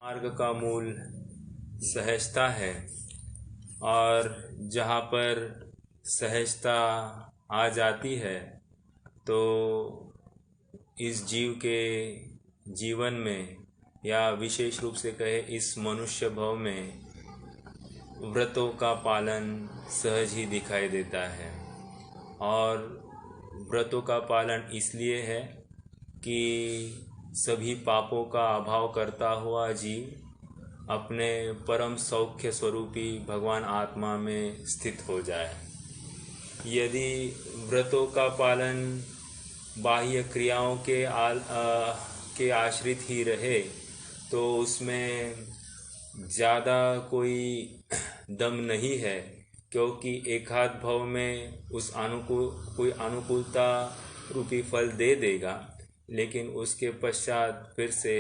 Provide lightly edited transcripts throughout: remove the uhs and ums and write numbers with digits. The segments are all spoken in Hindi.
मार्ग का मूल सहजता है और जहाँ पर सहजता आ जाती है तो इस जीव के जीवन में या विशेष रूप से कहे इस मनुष्य भव में व्रतों का पालन सहज ही दिखाई देता है। और व्रतों का पालन इसलिए है कि सभी पापों का अभाव करता हुआ जीव अपने परम सौख्य स्वरूपी भगवान आत्मा में स्थित हो जाए। यदि व्रतों का पालन बाह्य क्रियाओं के आश्रित ही रहे तो उसमें ज़्यादा कोई दम नहीं है, क्योंकि एकाध भव में उस कोई अनुकूलता रूपी फल दे देगा, लेकिन उसके पश्चात फिर से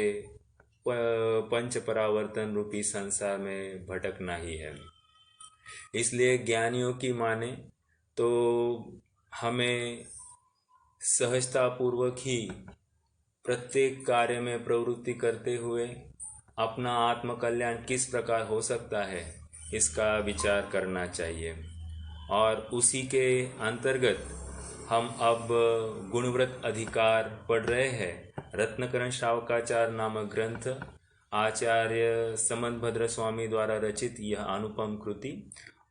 पंच परावर्तन रूपी संसार में भटकना ही है। इसलिए ज्ञानियों की माने तो हमें सहजतापूर्वक ही प्रत्येक कार्य में प्रवृत्ति करते हुए अपना आत्मकल्याण किस प्रकार हो सकता है इसका विचार करना चाहिए। और उसी के अंतर्गत हम अब गुणव्रत अधिकार पढ़ रहे हैं। रत्नकरण श्रावकाचार नामक ग्रंथ आचार्य समंतभद्र स्वामी द्वारा रचित यह अनुपम कृति,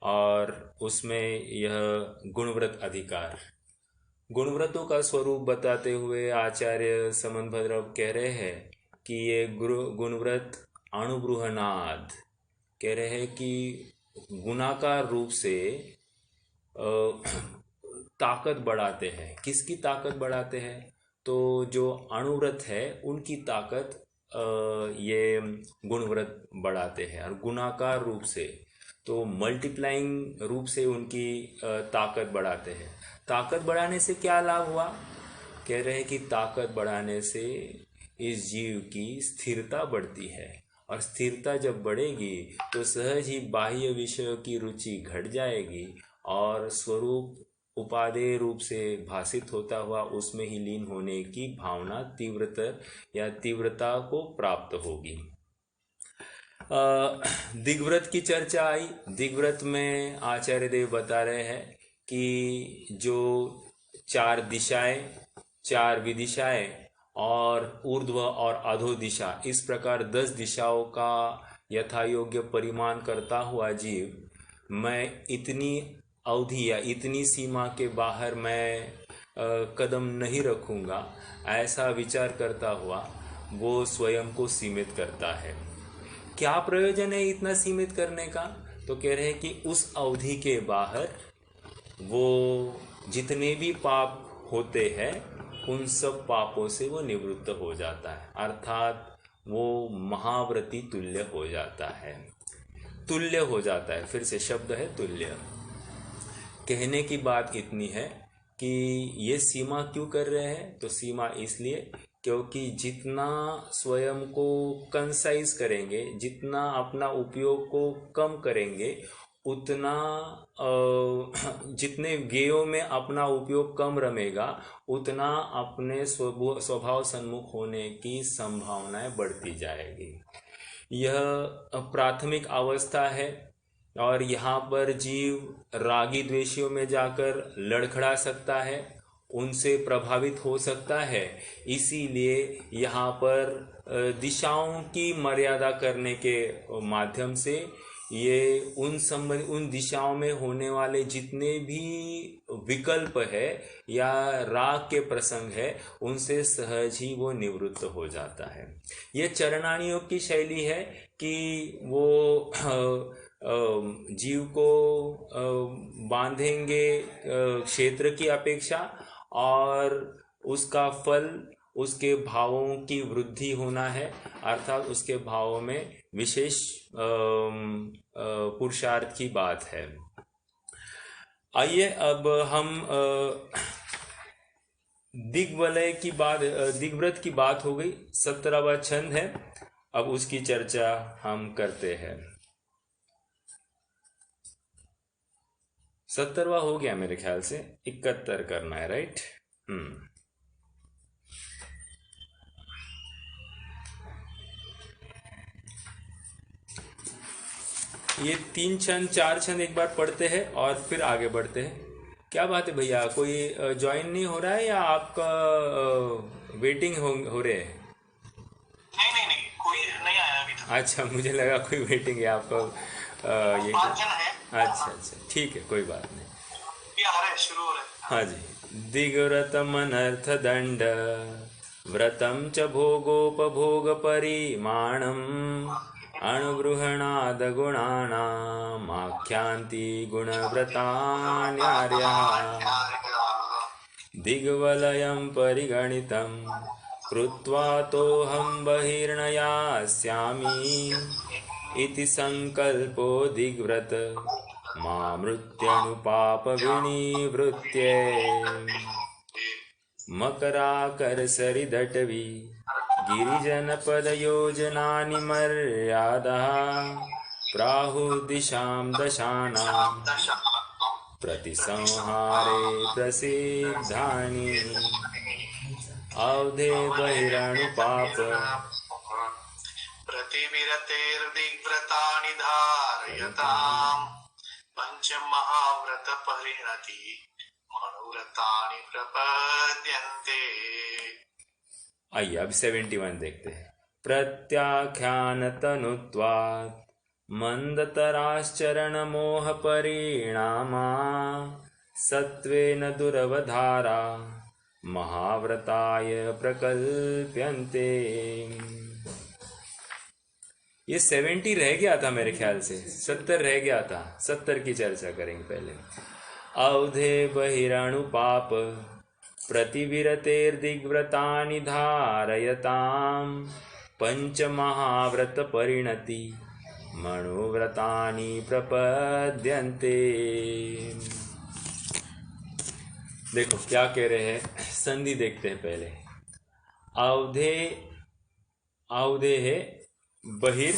और उसमें यह गुणव्रत अधिकार, गुणव्रतों का स्वरूप बताते हुए आचार्य समंतभद्र कह रहे हैं कि ये गुणव्रत अणुबृहनाद कह रहे हैं कि गुणाकार रूप से ताकत बढ़ाते हैं। किसकी ताकत बढ़ाते हैं? तो जो अणुव्रत है उनकी ताकत ये गुणव्रत बढ़ाते हैं, और गुणाकार रूप से तो मल्टीप्लाइंग रूप से उनकी ताकत बढ़ाते हैं। ताकत बढ़ाने से क्या लाभ हुआ? कह रहे हैं कि ताकत बढ़ाने से इस जीव की स्थिरता बढ़ती है, और स्थिरता जब बढ़ेगी तो सहज ही बाह्य विषयों की रुचि घट जाएगी और स्वरूप उपादेय रूप से भासित होता हुआ उसमें ही लीन होने की भावना तीव्रतर या तीव्रता को प्राप्त होगी। दिग्व्रत की चर्चा आई। दिग्व्रत में आचार्य देव बता रहे हैं कि जो 4 दिशाएं, 4 विदिशाएं और ऊर्ध्व और अधो दिशा, इस प्रकार 10 दिशाओं का यथा योग्य परिमाण करता हुआ जीव मैं इतनी अवधि या इतनी सीमा के बाहर मैं कदम नहीं रखूँगा, ऐसा विचार करता हुआ वो स्वयं को सीमित करता है। क्या प्रयोजन है इतना सीमित करने का? तो कह रहे हैं कि उस अवधि के बाहर वो जितने भी पाप होते हैं उन सब पापों से वो निवृत्त हो जाता है, अर्थात वो महाव्रती तुल्य हो जाता है। तुल्य हो जाता है, फिर से शब्द है तुल्य। कहने की बात इतनी है कि ये सीमा क्यों कर रहे हैं? तो सीमा इसलिए क्योंकि जितना स्वयं को कंसाइज करेंगे, जितना अपना उपयोग को कम करेंगे, उतना जितने व्ययों में अपना उपयोग कम रमेगा, उतना अपने स्वभाव सन्मुख होने की संभावनाएं बढ़ती जाएगी। यह प्राथमिक अवस्था है, और यहाँ पर जीव रागी द्वेषियों में जाकर लड़खड़ा सकता है, उनसे प्रभावित हो सकता है। इसीलिए यहाँ पर दिशाओं की मर्यादा करने के माध्यम से ये उन दिशाओं में होने वाले जितने भी विकल्प है या राग के प्रसंग है उनसे सहज ही वो निवृत्त हो जाता है। ये चरणानियों की शैली है कि वो जीव को बांधेंगे क्षेत्र की अपेक्षा, और उसका फल उसके भावों की वृद्धि होना है, अर्थात उसके भावों में विशेष पुरुषार्थ की बात है। आइए अब हम दिग्वलय की बात, दिग्व्रत की बात हो गई। 17वां छंद है, अब उसकी चर्चा हम करते हैं। 17वां हो गया मेरे ख्याल से, 71 करना है, राइट? ये 3 छंद 4 छंद एक बार पढ़ते हैं और फिर आगे बढ़ते हैं। क्या बात है भैया, कोई ज्वाइन नहीं हो रहा है या आपका वेटिंग हो रहे हैं? नहीं नहीं नहीं, कोई नहीं आया अभी तक। अच्छा, मुझे लगा कोई वेटिंग है आपका। ये क्या? 5 जन है। अच्छा अच्छा, ठीक है, कोई बात नहीं। ये आ रहे हैं, शुरू हो रहे हैं। हाँ जी। दिग्व्रतमनर्थ दंड व्रतं च भोगोपभोग परिमाणम् अणुबृहणाद गुणानामाख्यान्ति गुणव्रतान्यार्यः दिग्वलयं परिगणितं कृत्वा तोऽहं बहिर्नयास्यामि इति संकल्पो दिग्व्रत मामृत्यनुपापविनिवृत्त्यै मकराकरसरिदटवी गिरिजनपदयोजनानि मर्यादाः प्राहुर्दिशां दशानां प्रतिसंहारे प्रसिद्धानि अवधे बहिरनुपाप प्रतिविरतेर्दिग्व्रतानि धारयताम् पंचमहाव्रत परिणति मनोव्रतानि प्रपद्यन्ते। आइए अब 71 देखते हैं। प्रत्याख्यानतनुत्वात् मंदतराश्चरणमोहपरिणामा सत्त्वेन दुरवधारा महाव्रताय प्रकल्प्यन्ते। ये 70 रह गया था मेरे ख्याल से, 70 रह गया था। 70 की चर्चा करेंगे पहले। अवधे बहिरणुपाप प्रतिविरतेर्दिग्व्रतानि धारयताम् पंचमहाव्रत परिणति मनोव्रतानि प्रपद्यन्ते। देखो क्या कह रहे हैं, संधि देखते हैं पहले। अवधे, अवधे है बहिर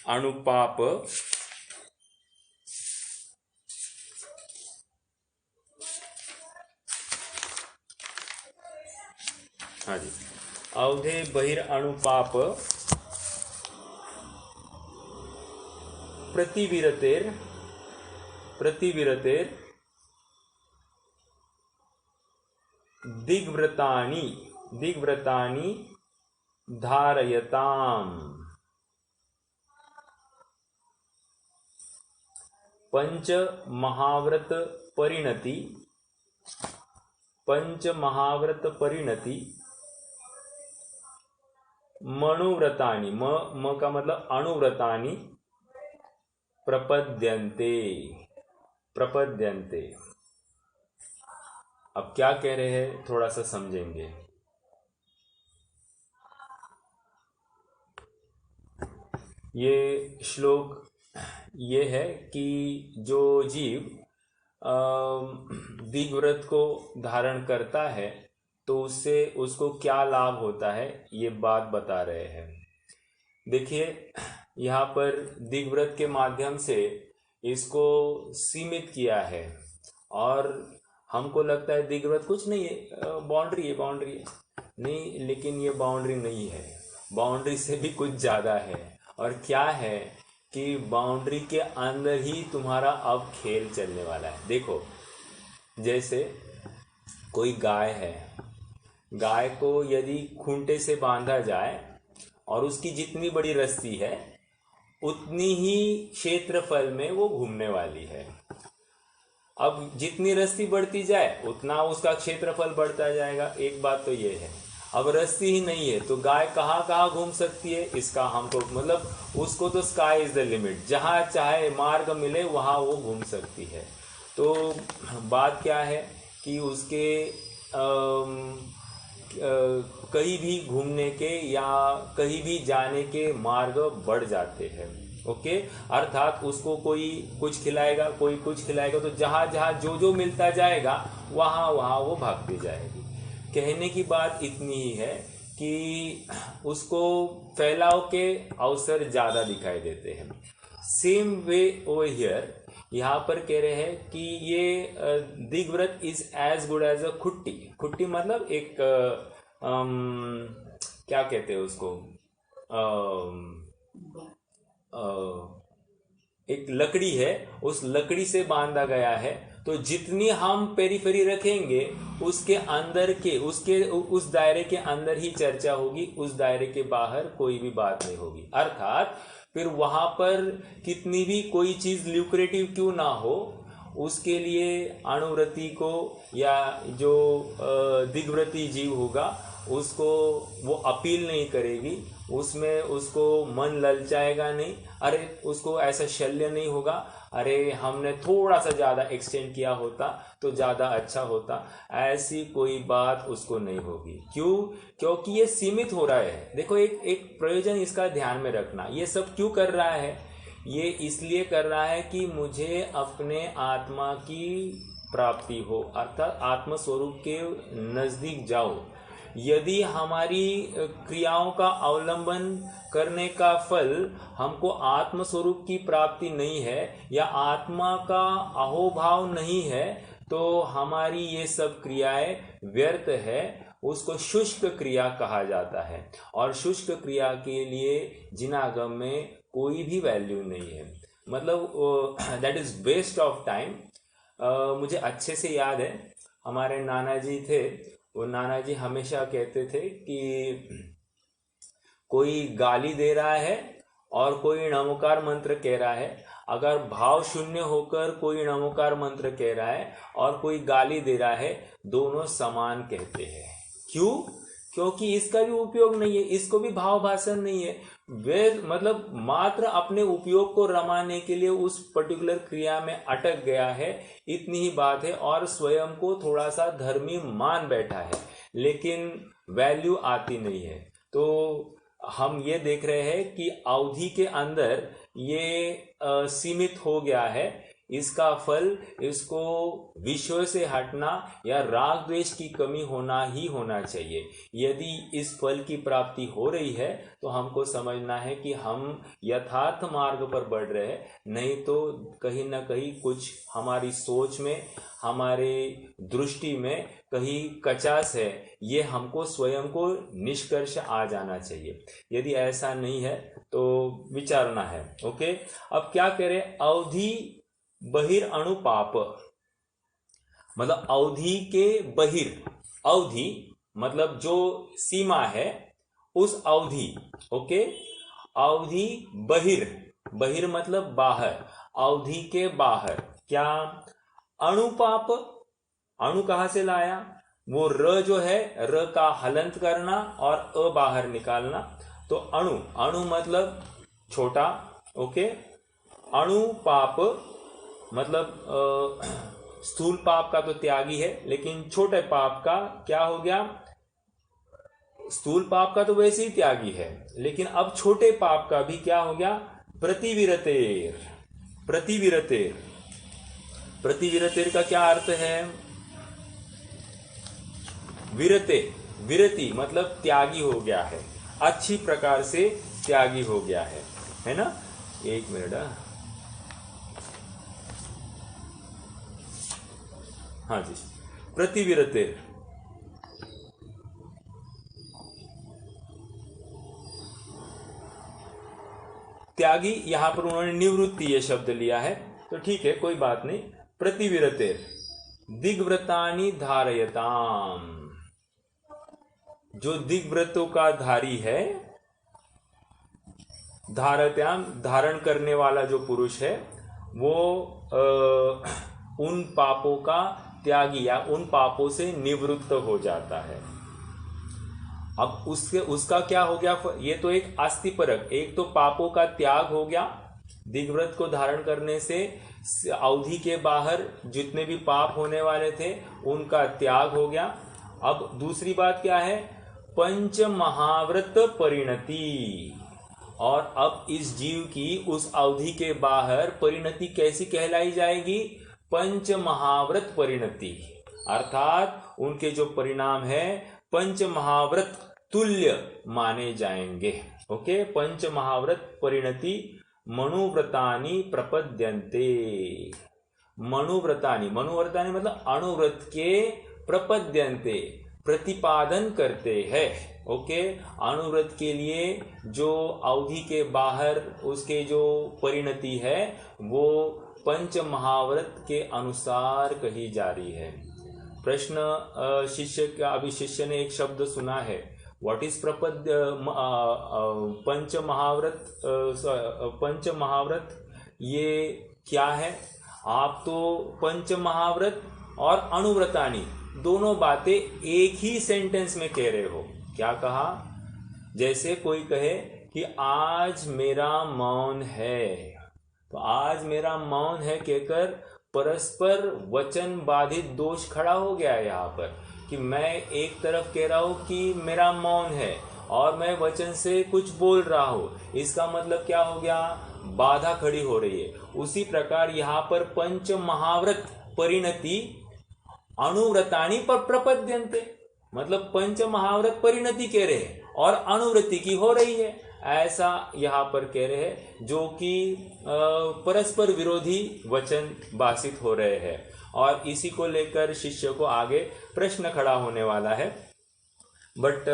अनुपाप हाँ जी, अवधे बहिर अनुपाप प्रतिविरतेर प्रतिविरतेर दिग्व्रतानि दिग्व्रतानि धारयताम पंच महाव्रत परिणति पंच महाव्रत परिणति मनुव्रतानि म का मतलब अणुव्रतानि प्रपद्यन्ते प्रपद्यन्ते। अब क्या कह रहे हैं थोड़ा सा समझेंगे। ये श्लोक ये है कि जो जीव दिग्व्रत को धारण करता है तो उससे उसको क्या लाभ होता है, ये बात बता रहे हैं। देखिए यहाँ पर दिग्व्रत के माध्यम से इसको सीमित किया है और हमको लगता है दिग्व्रत कुछ नहीं है, बाउंड्री है नहीं, लेकिन ये बाउंड्री नहीं है, बाउंड्री से भी कुछ ज़्यादा है। और क्या है कि बाउंड्री के अंदर ही तुम्हारा अब खेल चलने वाला है। देखो जैसे कोई गाय है, गाय को यदि खूंटे से बांधा जाए और उसकी जितनी बड़ी रस्सी है उतनी ही क्षेत्रफल में वो घूमने वाली है। अब जितनी रस्सी बढ़ती जाए उतना उसका क्षेत्रफल बढ़ता जाएगा। एक बात तो ये है। अब रस्सी ही नहीं है तो गाय कहाँ कहाँ घूम सकती है, इसका हमको मतलब उसको तो स्काई इज द लिमिट, जहाँ चाहे मार्ग मिले वहाँ वो घूम सकती है। तो बात क्या है कि उसके कहीं भी घूमने के या कहीं भी जाने के मार्ग बढ़ जाते हैं। ओके, अर्थात उसको कोई कुछ खिलाएगा, कोई कुछ खिलाएगा, तो जहाँ जहाँ जो जो मिलता जाएगा वहाँ वहाँ वो भागती जाएगी। कहने की बात इतनी ही है कि उसको फैलाव के अवसर ज़्यादा दिखाई देते हैं। सेम वे ओवर हियर, यहाँ पर कह रहे हैं कि ये Digvrat is as good as a खुट्टी। खुट्टी मतलब एक क्या कहते हैं उसको, एक लकड़ी है, उस लकड़ी से बांधा गया है, तो जितनी हम पेरीफेरी रखेंगे उसके अंदर के उस दायरे के अंदर ही चर्चा होगी, उस दायरे के बाहर कोई भी बात नहीं होगी। अर्थात फिर वहां पर कितनी भी कोई चीज ल्यूक्रेटिव क्यों ना हो, उसके लिए अणुव्रती को या जो दिग्व्रती जीव होगा उसको वो अपील नहीं करेगी, उसमें उसको मन ललचाएगा नहीं, अरे उसको ऐसा शल्य नहीं होगा, अरे हमने थोड़ा सा ज़्यादा एक्सटेंड किया होता तो ज़्यादा अच्छा होता, ऐसी कोई बात उसको नहीं होगी। क्यों? क्योंकि ये सीमित हो रहा है। देखो एक प्रयोजन इसका ध्यान में रखना, ये सब क्यों कर रहा है? ये इसलिए कर रहा है कि मुझे अपने आत्मा की प्राप्ति हो, अर्थात आत्म स्वरूप के नज़दीक जाओ। यदि हमारी क्रियाओं का अवलंबन करने का फल हमको आत्म स्वरूप की प्राप्ति नहीं है या आत्मा का अहोभाव नहीं है, तो हमारी ये सब क्रियाएं व्यर्थ है, उसको शुष्क क्रिया कहा जाता है। और शुष्क क्रिया के लिए जिनागम में कोई भी वैल्यू नहीं है, मतलब that is waste of time. मुझे अच्छे से याद है, हमारे नाना जी थे, वो नाना जी हमेशा कहते थे कि कोई गाली दे रहा है और कोई नमोकार मंत्र कह रहा है, अगर भाव शून्य होकर कोई नमोकार मंत्र कह रहा है और कोई गाली दे रहा है, दोनों समान कहते हैं। क्यों? क्योंकि इसका भी उपयोग नहीं है, इसको भी भाव भाषण नहीं है, वे मतलब मात्र अपने उपयोग को रमाने के लिए उस पर्टिकुलर क्रिया में अटक गया है, इतनी ही बात है, और स्वयं को थोड़ा सा धर्मी मान बैठा है, लेकिन वैल्यू आती नहीं है। तो हम ये देख रहे हैं कि अवधि के अंदर ये सीमित हो गया है, इसका फल इसको विषय से हटना या राग द्वेष की कमी होना ही होना चाहिए। यदि इस फल की प्राप्ति हो रही है तो हमको समझना है कि हम यथार्थ मार्ग पर बढ़ रहे हैं, नहीं तो कहीं ना कहीं कुछ हमारी सोच में, हमारे दृष्टि में कहीं कचास है, ये हमको स्वयं को निष्कर्ष आ जाना चाहिए। यदि ऐसा नहीं है तो विचारना है। ओके, अब क्या करें? अवधि बहिर अणुपाप, मतलब अवधि के बहिर, अवधि मतलब जो सीमा है उस अवधि, ओके, अवधि बहिर, बहिर मतलब बाहर, अवधि के बाहर क्या? अणुपाप, अणु कहां से लाया? वो र जो है, र का हलंत करना और अ बाहर निकालना, तो अणु, अणु मतलब छोटा, ओके। अणुपाप मतलब स्थूल पाप का तो त्यागी है, लेकिन छोटे पाप का क्या हो गया? स्थूल पाप का तो वैसे ही त्यागी है, लेकिन अब छोटे पाप का भी क्या हो गया? प्रतिविरतेर, प्रतिविरतेर, प्रतिविरतेर का क्या अर्थ है? विरते, विरति मतलब त्यागी हो गया है, अच्छी प्रकार से त्यागी हो गया है ना? एक मिनट, हाँ जी, प्रतिविरतेर, त्यागी, यहां पर उन्होंने निवृत्ति ये शब्द लिया है, तो ठीक है, कोई बात नहीं। प्रतिविरतेर दिग्व्रतानि धारयताम, जो दिग्व्रतों का धारी है, धारत्याम धारण करने वाला जो पुरुष है, वो उन पापों का त्यागी या उन पापों से निवृत्त हो जाता है। अब उसका क्या हो गया? ये तो एक अस्थिपरक, एक तो पापों का त्याग हो गया, दिग्व्रत को धारण करने से अवधि के बाहर जितने भी पाप होने वाले थे उनका त्याग हो गया। अब दूसरी बात क्या है? पंच महाव्रत परिणति, और अब इस जीव की उस अवधि के बाहर परिणति कैसी कहलाई जाएगी? पंच महाव्रत परिणति, अर्थात उनके जो परिणाम है पंच महाव्रत तुल्य माने जाएंगे। ओके, पंच महाव्रत परिणति मनुव्रतानि प्रपद्यन्ते, मनुव्रतानि, मतलब अणुव्रत के प्रपद्यन्ते प्रतिपादन करते हैं। ओके। अनुव्रत के लिए जो अवधि के बाहर उसके जो परिणति है वो पंच महाव्रत के अनुसार कही जा रही है। प्रश्न शिष्य का, अभी शिष्य ने एक शब्द सुना है, व्हाट इज प्रपद्य पंच महाव्रत ये क्या है? आप तो पंच महाव्रत और अनुव्रतानी दोनों बातें एक ही सेंटेंस में कह रहे हो। क्या कहा? जैसे कोई कहे कि आज मेरा मौन है, तो आज मेरा मौन है कहकर परस्पर वचन बाधित दोष खड़ा हो गया है यहाँ पर, कि मैं एक तरफ कह रहा हूं कि मेरा मौन है और मैं वचन से कुछ बोल रहा हूं, इसका मतलब क्या हो गया? बाधा खड़ी हो रही है। उसी प्रकार यहाँ पर पंच महाव्रत परिणति अनुव्रतानी पर प्रपद्यन्ते, मतलब पंच महाव्रत परिणति कह रहे हैं और अनुव्रति की हो रही है, ऐसा यहाँ पर कह रहे हैं, जो कि परस्पर विरोधी वचन भाषित हो रहे हैं। और इसी को लेकर शिष्य को आगे प्रश्न खड़ा होने वाला है। बट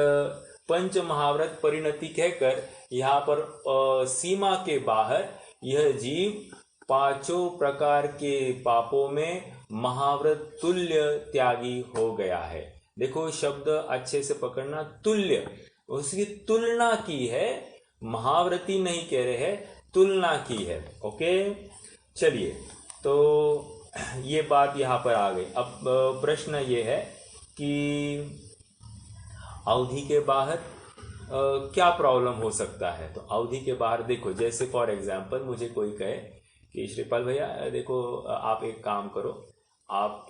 पंच महाव्रत परिणति कहकर यहाँ पर सीमा के बाहर यह जीव पांचों प्रकार के पापों में महाव्रत तुल्य त्यागी हो गया है। देखो शब्द अच्छे से पकड़ना, तुल्य, उसकी तुलना की है, महाव्रती नहीं कह रहे हैं, तुलना की है। ओके, चलिए, तो ये बात यहाँ पर आ गई। अब प्रश्न ये है कि अवधि के बाहर क्या प्रॉब्लम हो सकता है? तो अवधि के बाहर देखो, जैसे फॉर एग्जांपल मुझे कोई कहे कि श्रीपाल भैया देखो आप एक काम करो, आप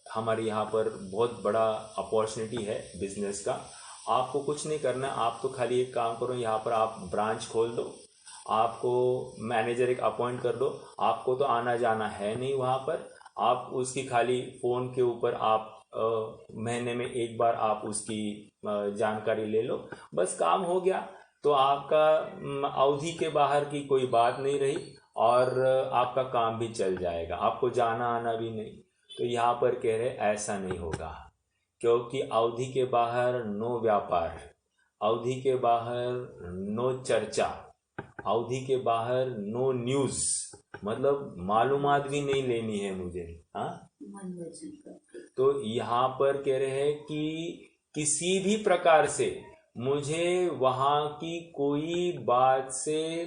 हमारे यहाँ पर बहुत बड़ा अपॉर्चुनिटी है बिजनेस का, आपको कुछ नहीं करना, आप तो खाली एक काम करो, यहाँ पर आप ब्रांच खोल दो, आपको मैनेजर एक अपॉइंट कर दो, आपको तो आना जाना है नहीं वहाँ पर, आप उसकी खाली फ़ोन के ऊपर आप महीने में एक बार आप उसकी जानकारी ले लो, बस काम हो गया। तो आपका अवधि के बाहर की कोई बात नहीं रही और आपका काम भी चल जाएगा, आपको जाना आना भी नहीं। तो यहाँ पर कह रहे ऐसा नहीं होगा, क्योंकि अवधि के बाहर नो व्यापार, अवधि के बाहर नो चर्चा, अवधि के बाहर नो न्यूज़, मतलब मालूमात भी नहीं लेनी है मुझे। हाँ, तो यहाँ पर कह रहे हैं कि किसी भी प्रकार से मुझे वहाँ की कोई बात से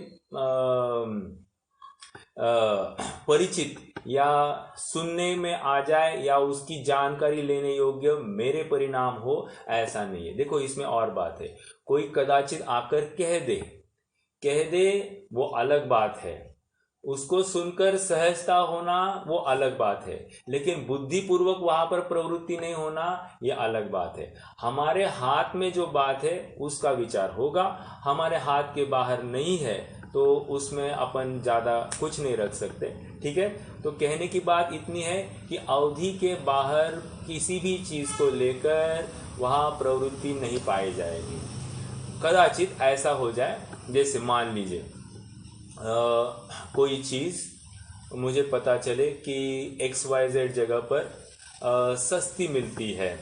परिचित या सुनने में आ जाए या उसकी जानकारी लेने योग्य मेरे परिणाम हो, ऐसा नहीं है। देखो इसमें और बात है, कोई कदाचित आकर कह दे वो अलग बात है, उसको सुनकर सहजता होना वो अलग बात है, लेकिन बुद्धिपूर्वक वहां पर प्रवृत्ति नहीं होना ये अलग बात है। हमारे हाथ में जो बात है उसका विचार होगा, हमारे हाथ के बाहर नहीं है तो उसमें अपन ज़्यादा कुछ नहीं रख सकते। ठीक है, तो कहने की बात इतनी है कि अवधि के बाहर किसी भी चीज़ को लेकर वहाँ प्रवृत्ति नहीं पाई जाएगी। कदाचित ऐसा हो जाए, जैसे मान लीजिए कोई चीज़ मुझे पता चले कि XYZ जगह पर सस्ती मिलती है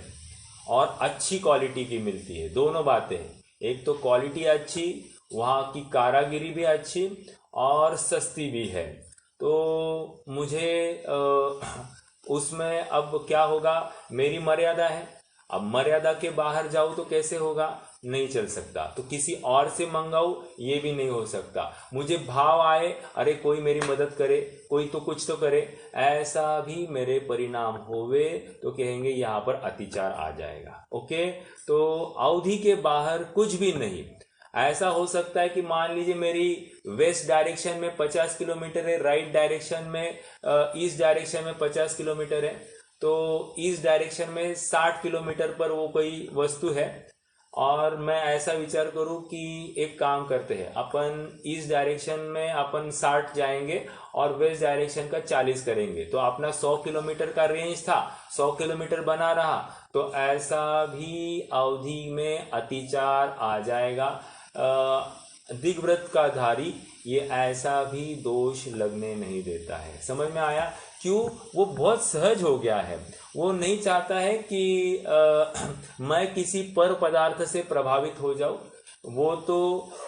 और अच्छी क्वालिटी की मिलती है। दोनों बातें, एक तो क्वालिटी अच्छी, वहाँ की कारागिरी भी अच्छी और सस्ती भी है, तो मुझे उसमें अब क्या होगा, मेरी मर्यादा है, अब मर्यादा के बाहर जाऊँ तो कैसे होगा, नहीं चल सकता, तो किसी और से मंगाऊँ ये भी नहीं हो सकता। मुझे भाव आए, अरे कोई मेरी मदद करे, कोई तो कुछ तो करे, ऐसा भी मेरे परिणाम होवे तो कहेंगे यहाँ पर अतिचार आ जाएगा। ओके, तो अवधि के बाहर कुछ भी नहीं। ऐसा हो सकता है कि मान लीजिए मेरी वेस्ट डायरेक्शन में 50 किलोमीटर है, राइट डायरेक्शन में ईस्ट डायरेक्शन में 50 किलोमीटर है, तो ईस्ट डायरेक्शन में 60 किलोमीटर पर वो कोई वस्तु है और मैं ऐसा विचार करूं कि एक काम करते हैं, अपन ईस्ट डायरेक्शन में अपन 60 जाएंगे और वेस्ट डायरेक्शन का 40 करेंगे, तो अपना 100 किलोमीटर का रेंज था, 100 किलोमीटर बना रहा, तो ऐसा भी अवधि में अतिचार आ जाएगा। दिग्व्रत का धारी ये ऐसा भी दोष लगने नहीं देता है। समझ में आया? क्यों? वो बहुत सहज हो गया है। वो नहीं चाहता है कि मैं किसी पर पदार्थ से प्रभावित हो जाऊं। वो तो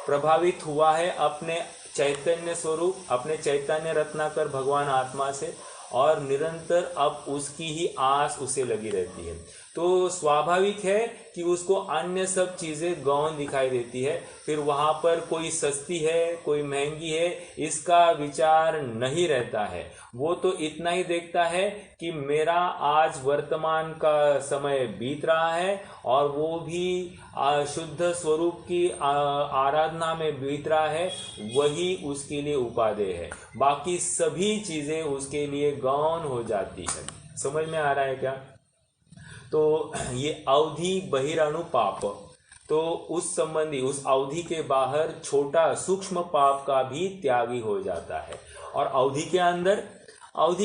प्रभावित हुआ है अपने चैतन्य स्वरूप, अपने चैतन्य रत्नाकर भगवान आत्मा से, और निरंतर अब उसकी ही आस उसे लगी रहती है। तो स्वाभाविक है कि उसको अन्य सब चीजें गौण दिखाई देती है। फिर वहां पर कोई सस्ती है, कोई महंगी है, इसका विचार नहीं रहता है। वो तो इतना ही देखता है कि मेरा आज वर्तमान का समय बीत रहा है, और वो भी शुद्ध स्वरूप की आराधना में बीत रहा है, वही उसके लिए उपादेय है। बाकी सभी चीजें उसके लिए गौण हो जाती है। समझ में आ रहा है क्या? तो ये अवधि बहिरणु पाप, तो उस संबंधी, उस अवधि के बाहर छोटा सूक्ष्म पाप का भी त्यागी हो जाता है। और अवधि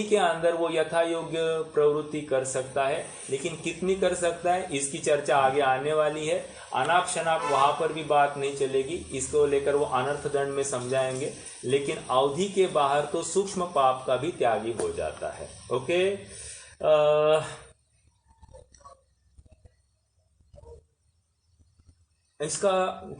के अंदर वो यथा योग्य प्रवृत्ति कर सकता है, लेकिन कितनी कर सकता है इसकी चर्चा आगे आने वाली है। अनाप शनाप वहां पर भी बात नहीं चलेगी, इसको लेकर वो अनर्थ दंड में समझाएंगे। लेकिन अवधि के बाहर तो सूक्ष्म पाप का भी त्यागी हो जाता है। ओके, इसका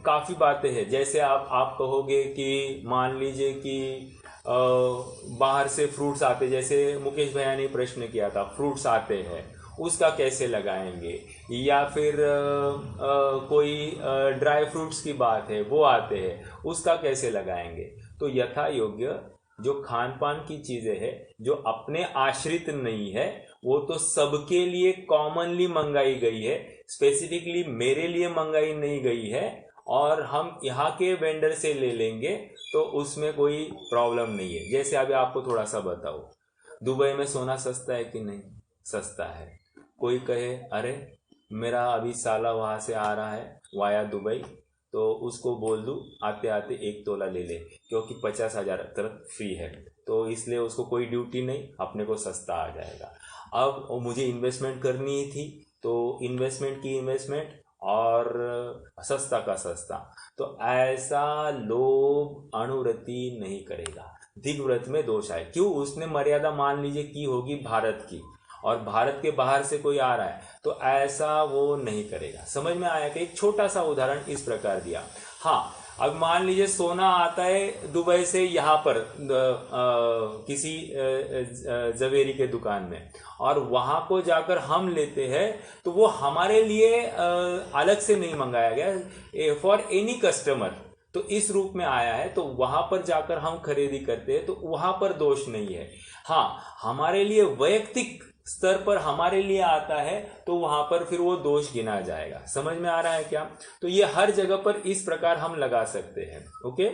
काफी बातें हैं। जैसे आप कहोगे कि मान लीजिए कि बाहर से फ्रूट्स आते, जैसे मुकेश भैया ने प्रश्न किया था, फ्रूट्स आते हैं उसका कैसे लगाएंगे, या फिर कोई ड्राई फ्रूट्स की बात है वो आते हैं उसका कैसे लगाएंगे। तो यथा योग्य जो खान पान की चीजें हैं जो अपने आश्रित नहीं है, वो तो सबके लिए कॉमनली मंगाई गई है, स्पेसिफिकली मेरे लिए मंगाई नहीं गई है, और हम यहाँ के वेंडर से ले लेंगे तो उसमें कोई प्रॉब्लम नहीं है। जैसे अभी आपको थोड़ा सा बताओ, दुबई में सोना सस्ता है कि नहीं? सस्ता है। कोई कहे अरे मेरा अभी साला वहां से आ रहा है वाया दुबई, तो उसको बोल दूं आते आते 1 तोला ले ले, क्योंकि 50,000 तरफ फ्री है, तो इसलिए उसको कोई ड्यूटी नहीं, अपने को सस्ता आ जाएगा। अब मुझे इन्वेस्टमेंट करनी थी, तो इन्वेस्टमेंट की इन्वेस्टमेंट और सस्ता का सस्ता। तो ऐसा लोभ अनुवृत्ति नहीं करेगा। दिग्व्रत में दोष आए। क्यों? उसने मर्यादा मान लीजिए की होगी भारत की, और भारत के बाहर से कोई आ रहा है, तो ऐसा वो नहीं करेगा। समझ में आया कि एक छोटा सा उदाहरण इस प्रकार दिया। हाँ, अब मान लीजिए सोना आता है दुबई से यहाँ पर किसी जवेरी के दुकान में, और वहां को जाकर हम लेते हैं, तो वो हमारे लिए अलग से नहीं मंगाया गया, फॉर एनी कस्टमर, तो इस रूप में आया है, तो वहां पर जाकर हम खरीदी करते हैं, तो वहां पर दोष नहीं है। हाँ, हमारे लिए वैयक्तिक स्तर पर हमारे लिए आता है, तो वहां पर फिर वो दोष गिना जाएगा। समझ में आ रहा है क्या? तो ये हर जगह पर इस प्रकार हम लगा सकते हैं। ओके,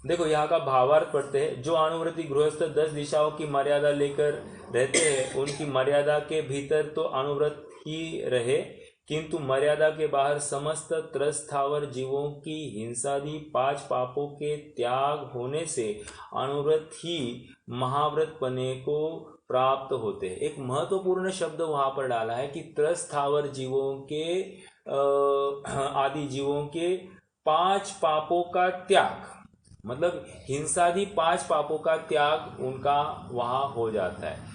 देखो यहाँ का भावार्थ पढ़ते हैं। जो अनुवृत्ति गृहस्थ 10 दिशाओं की मर्यादा लेकर रहते हैं, उनकी मर्यादा के भीतर तो अनुव्रत ही रहे, किंतु मर्यादा के बाहर समस्त त्रस्थावर जीवों की हिंसादि 5 पापों के त्याग होने से अनुव्रत ही महाव्रत बने को प्राप्त होते हैं। एक महत्वपूर्ण शब्द वहां पर डाला है कि त्रस्थावर जीवों के आदि जीवों के 5 पापों का त्याग, मतलब हिंसादि 5 पापों का त्याग उनका वहां हो जाता है।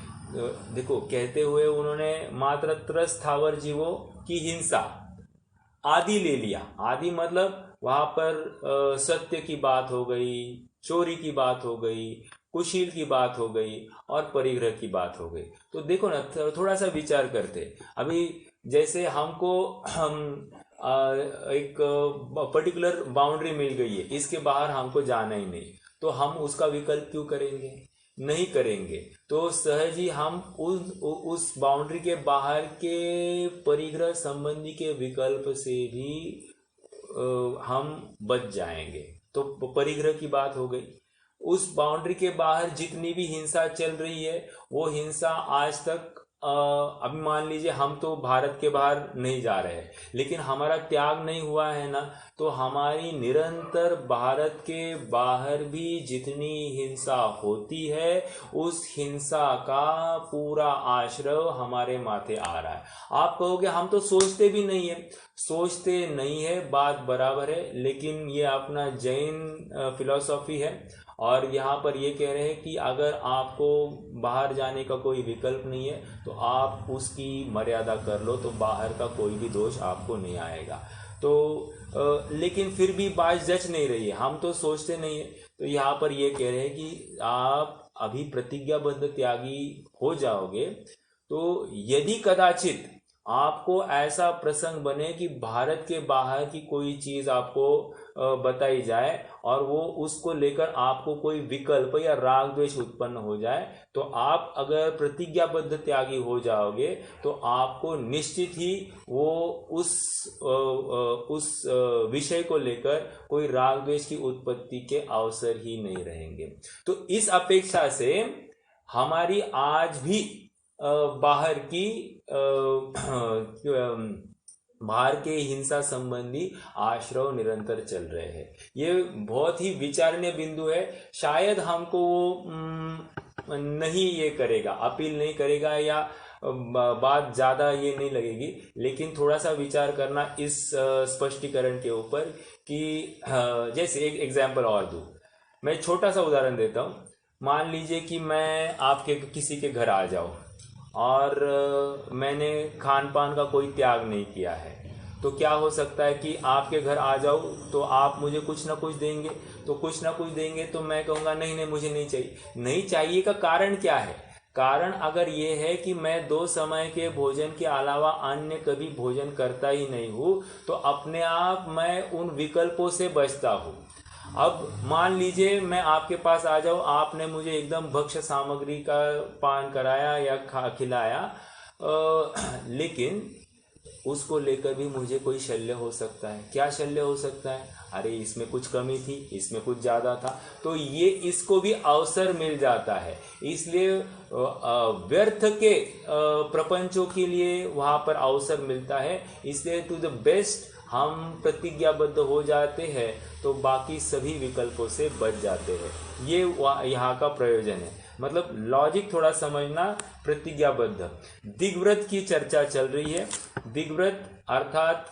देखो, कहते हुए उन्होंने मात्र त्रस्थावर जीवों की हिंसा आदि ले लिया। आदि मतलब वहां पर सत्य की बात हो गई, चोरी की बात हो गई, कुशील की बात हो गई, और परिग्रह की बात हो गई। तो देखो ना, थोड़ा सा विचार करते। अभी जैसे हमको एक पर्टिकुलर बाउंड्री मिल गई है, इसके बाहर हमको जाना ही नहीं, तो हम उसका विकल्प क्यों करेंगे? नहीं करेंगे। तो सहज ही हम उस बाउंड्री के बाहर के परिग्रह संबंधी के विकल्प से भी हम बच जाएंगे। तो परिग्रह की बात हो गई। उस बाउंड्री के बाहर जितनी भी हिंसा चल रही है, वो हिंसा आज तक अभी मान लीजिए हम तो भारत के बाहर नहीं जा रहे हैं, लेकिन हमारा त्याग नहीं हुआ है ना, तो हमारी निरंतर भारत के बाहर भी जितनी हिंसा होती है उस हिंसा का पूरा आश्रय हमारे माथे आ रहा है। आप कहोगे हम तो सोचते भी नहीं है, सोचते नहीं है बात बराबर है, लेकिन ये अपना जैन फिलॉसफी है और यहाँ पर ये कह रहे हैं कि अगर आपको बाहर जाने का कोई विकल्प नहीं है तो आप उसकी मर्यादा कर लो, तो बाहर का कोई भी दोष आपको नहीं आएगा। तो लेकिन फिर भी बात जच नहीं रही है, हम तो सोचते नहीं है। तो यहाँ पर ये कह रहे हैं कि आप अभी प्रतिज्ञाबद्ध त्यागी हो जाओगे तो यदि कदाचित आपको ऐसा प्रसंग बने कि भारत के बाहर की कोई चीज आपको बताई जाए और वो उसको लेकर आपको कोई विकल्प या राग द्वेष उत्पन्न हो जाए, तो आप अगर प्रतिज्ञाबद्ध त्यागी हो जाओगे तो आपको निश्चित ही वो उस विषय को लेकर कोई राग द्वेष की उत्पत्ति के अवसर ही नहीं रहेंगे। तो इस अपेक्षा से हमारी आज भी बाहर के हिंसा संबंधी आश्रय निरंतर चल रहे हैं। ये बहुत ही विचारणीय बिंदु है। शायद हमको वो नहीं ये करेगा, अपील नहीं करेगा या बात ज्यादा ये नहीं लगेगी, लेकिन थोड़ा सा विचार करना इस स्पष्टीकरण के ऊपर कि जैसे एक एग्जाम्पल और दूं, मैं छोटा सा उदाहरण देता हूँ। मान लीजिए कि मैं आपके किसी के घर आ जाऊं और मैंने खान पान का कोई त्याग नहीं किया है, तो क्या हो सकता है कि आपके घर आ जाऊं तो आप मुझे कुछ ना कुछ देंगे, तो कुछ ना कुछ देंगे तो मैं कहूँगा नहीं नहीं मुझे नहीं चाहिए। नहीं चाहिए का कारण क्या है? कारण अगर ये है कि मैं 2 समय के भोजन के अलावा अन्य कभी भोजन करता ही नहीं हूँ, तो अपने आप मैं उन विकल्पों से बचता हूँ। अब मान लीजिए मैं आपके पास आ जाऊं, आपने मुझे एकदम भक्ष्य सामग्री का पान कराया या खिलाया, लेकिन उसको लेकर भी मुझे कोई शल्य हो सकता है। क्या शल्य हो सकता है? अरे इसमें कुछ कमी थी, इसमें कुछ ज्यादा था, तो ये इसको भी अवसर मिल जाता है। इसलिए व्यर्थ के प्रपंचों के लिए वहां पर अवसर मिलता है। इसलिए टू द बेस्ट हम प्रतिज्ञाबद्ध हो जाते हैं तो बाकी सभी विकल्पों से बच जाते हैं। ये यहाँ का प्रयोजन है। मतलब लॉजिक थोड़ा समझना। प्रतिज्ञाबद्ध दिग्व्रत की चर्चा चल रही है। दिग्व्रत अर्थात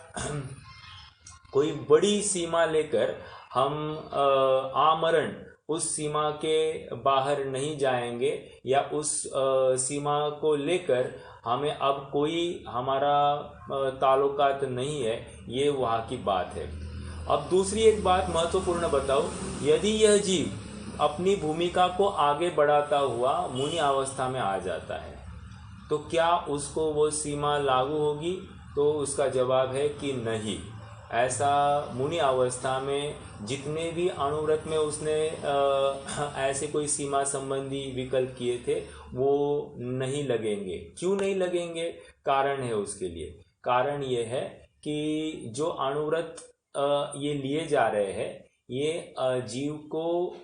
कोई बड़ी सीमा लेकर हम आमरण उस सीमा के बाहर नहीं जाएंगे या उस सीमा को लेकर हमें अब कोई हमारा ताल्लुकात नहीं है, ये वहाँ की बात है। अब दूसरी एक बात महत्वपूर्ण बताओ, यदि यह जीव अपनी भूमिका को आगे बढ़ाता हुआ मुनि अवस्था में आ जाता है तो क्या उसको वो सीमा लागू होगी? तो उसका जवाब है कि नहीं। ऐसा मुनि अवस्था में जितने भी अणुव्रत में उसने ऐसे कोई सीमा संबंधी विकल्प किए थे वो नहीं लगेंगे। क्यों नहीं लगेंगे? कारण है उसके लिए। कारण ये है कि जो अणुव्रत ये लिए जा रहे हैं ये जीव को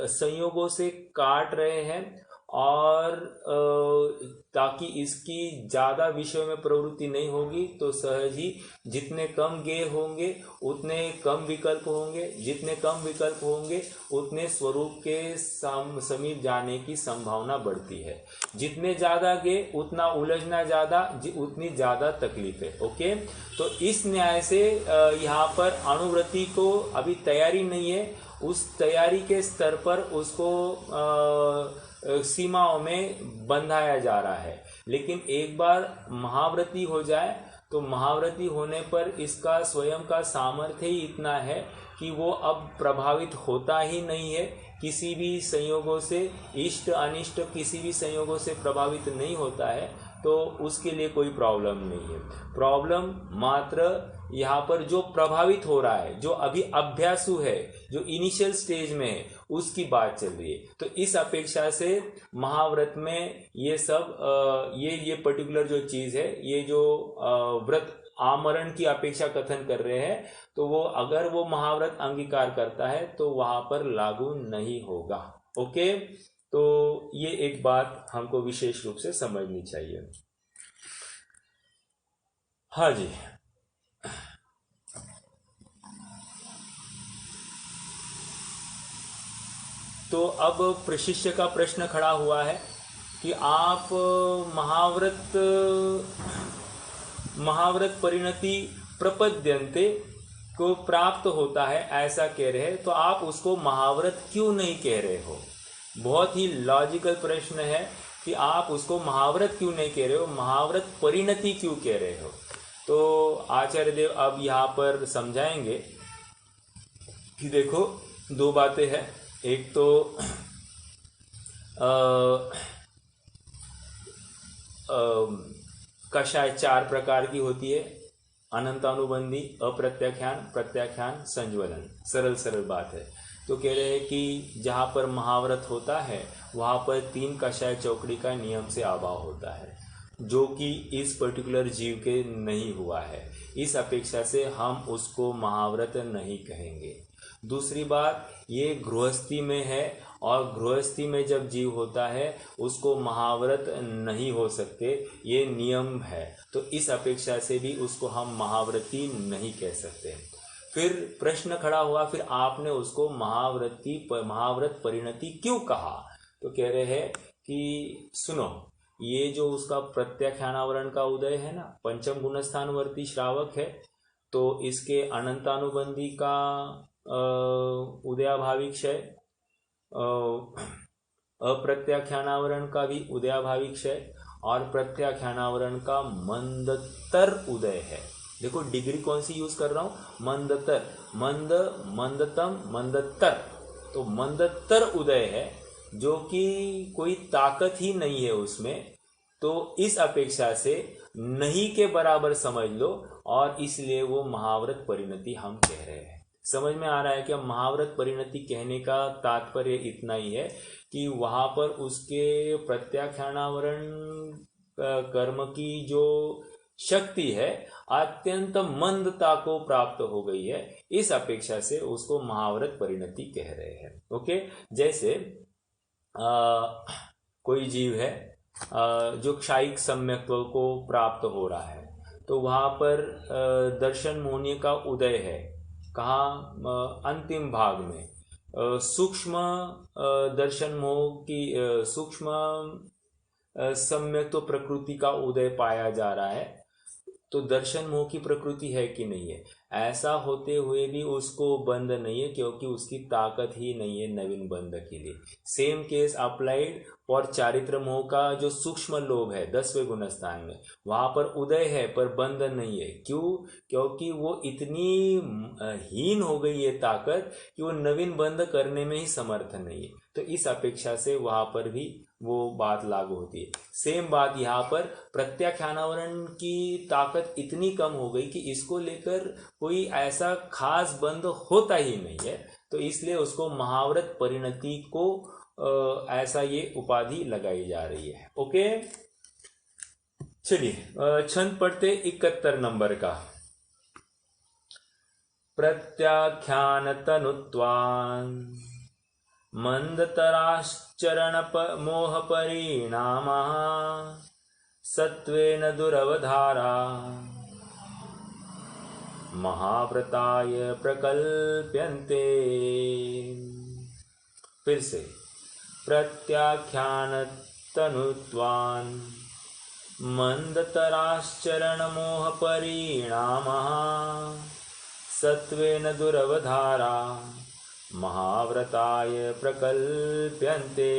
संयोगों से काट रहे हैं और ताकि इसकी ज्यादा विषय में प्रवृत्ति नहीं होगी, तो सहज ही जितने कम गेय होंगे उतने कम विकल्प होंगे, जितने कम विकल्प होंगे उतने स्वरूप के समीप जाने की संभावना बढ़ती है। जितने ज्यादा गेय उतना उलझना ज्यादा, उतनी ज्यादा तकलीफ है। ओके, तो इस न्याय से यहाँ पर अणुव्रति को अभी तैयारी नहीं है, उस तैयारी के स्तर पर उसको सीमाओं में बंधाया जा रहा है। लेकिन एक बार महाव्रती हो जाए तो महाव्रती होने पर इसका स्वयं का सामर्थ्य ही इतना है कि वो अब प्रभावित होता ही नहीं है किसी भी संयोगों से, इष्ट अनिष्ट किसी भी संयोगों से प्रभावित नहीं होता है, तो उसके लिए कोई प्रॉब्लम नहीं है। प्रॉब्लम मात्र यहाँ पर जो प्रभावित हो रहा है, जो अभी अभ्यासु है, जो इनिशियल स्टेज में है, उसकी बात चल रही है। तो इस अपेक्षा से महाव्रत में ये सब ये पर्टिकुलर जो चीज है, ये जो व्रत आमरण की अपेक्षा कथन कर रहे हैं, तो वो अगर वो महाव्रत अंगीकार करता है तो वहां पर लागू नहीं होगा। ओके, तो ये एक बात हमको विशेष रूप से समझनी चाहिए। हाँ जी, तो अब प्रशिष्य का प्रश्न खड़ा हुआ है कि आप महाव्रत परिणति प्रपद्यन्ते को प्राप्त होता है ऐसा कह रहे हैं, तो आप उसको महाव्रत क्यों नहीं कह रहे हो? बहुत ही लॉजिकल प्रश्न है कि आप उसको महाव्रत क्यों नहीं कह रहे हो, महाव्रत परिणति क्यों कह रहे हो? तो आचार्य देव अब यहाँ पर समझाएंगे कि देखो दो बातें हैं। एक तो कषाय 4 प्रकार की होती है, अनंतानुबंधी, अप्रत्याख्यान, प्रत्याख्यान, संज्वलन। सरल सरल बात है। तो कह रहे हैं कि जहाँ पर महाव्रत होता है वहाँ पर 3 कषाय चौकड़ी का नियम से अभाव होता है, जो कि इस पर्टिकुलर जीव के नहीं हुआ है। इस अपेक्षा से हम उसको महाव्रत नहीं कहेंगे। दूसरी बात, ये गृहस्थी में है और गृहस्थी में जब जीव होता है उसको महाव्रत नहीं हो सकते, ये नियम है। तो इस अपेक्षा से भी उसको हम महाव्रती नहीं कह सकते। फिर प्रश्न खड़ा हुआ, फिर आपने उसको महाव्रत परिणति क्यों कहा? तो कह रहे हैं कि सुनो, ये जो उसका प्रत्याख्यानावरण का उदय है ना, पंचम गुणस्थानवर्ती श्रावक है, तो इसके अनंतानुबंधी का उदयाभावी क्षय, अप्रत्याख्यानावरण का भी उदयाभावी क्षय और प्रत्याख्यानावरण का मंदतर उदय है। देखो डिग्री कौन सी यूज कर रहा हूं, मंदतर, मंद, मंदतम, मंदतर। तो मंदतर उदय है, जो कि कोई ताकत ही नहीं है उसमें। तो इस अपेक्षा से नहीं के बराबर समझ लो, और इसलिए वो महाव्रत परिणति हम कह रहे हैं। समझ में आ रहा है कि महाव्रत परिणति कहने का तात्पर्य इतना ही है कि वहां पर उसके प्रत्याख्यानावरण कर्म की जो शक्ति है अत्यंत मंदता को प्राप्त हो गई है, इस अपेक्षा से उसको महाव्रत परिणति कह रहे हैं। ओके, जैसे कोई जीव है जो क्षायिक सम्यक्त्व को प्राप्त हो रहा है, तो वहां पर दर्शन मोहनीय का उदय है। कहाँ? अंतिम भाग में सूक्ष्म दर्शन मोह की सूक्ष्म सम्यक्त्व प्रकृति का उदय पाया जा रहा है। तो दर्शन मोह की प्रकृति है कि नहीं है? ऐसा होते हुए भी उसको बंध नहीं है, क्योंकि उसकी ताकत ही नहीं है नवीन बंध के लिए। सेम केस अप्लाइड और चारित्र मोह का जो सूक्ष्म लोभ है 10वें गुणस्थान में, वहां पर उदय है पर बंध नहीं है। क्यों? क्योंकि वो इतनी हीन हो गई है ताकत कि वो नवीन बंध करने में ही समर्थ नहीं है। तो इस अपेक्षा से वहां पर भी वो बात लागू होती है। सेम बात यहाँ पर प्रत्याख्यानावरण की ताकत इतनी कम हो गई कि इसको लेकर कोई ऐसा खास बंध होता ही नहीं है, तो इसलिए उसको महाव्रत परिणति को ऐसा ये उपाधि लगाई जा रही है। ओके, चलिए छंद पढ़ते 71 नंबर का। प्रत्याख्यान तनुत्वान् मंदतराश्चरण मोह परिणामः सत्वेन दुरवधारा महाव्रताय प्रकल्प्यन्ते। फिर से, प्रत्याख्यान तनुत्वान् मंदतराश्चरण मोह परिणामः सत्वेन दुरवधारा महाव्रताय प्रकल्प्यन्ते।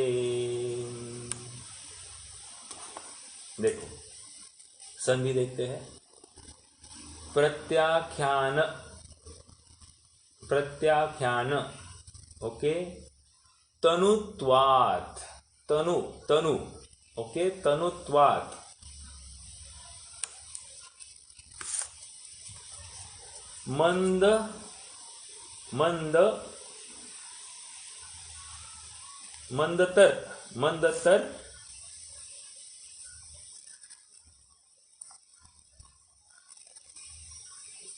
देखो संधि देखते हैं। प्रत्याख्यान, प्रत्याख्यान, ओके, तनुत्वात्, तनु, तनु, ओके, तनुत्वात्, मंद, मंद, मंदतर, मंदतर,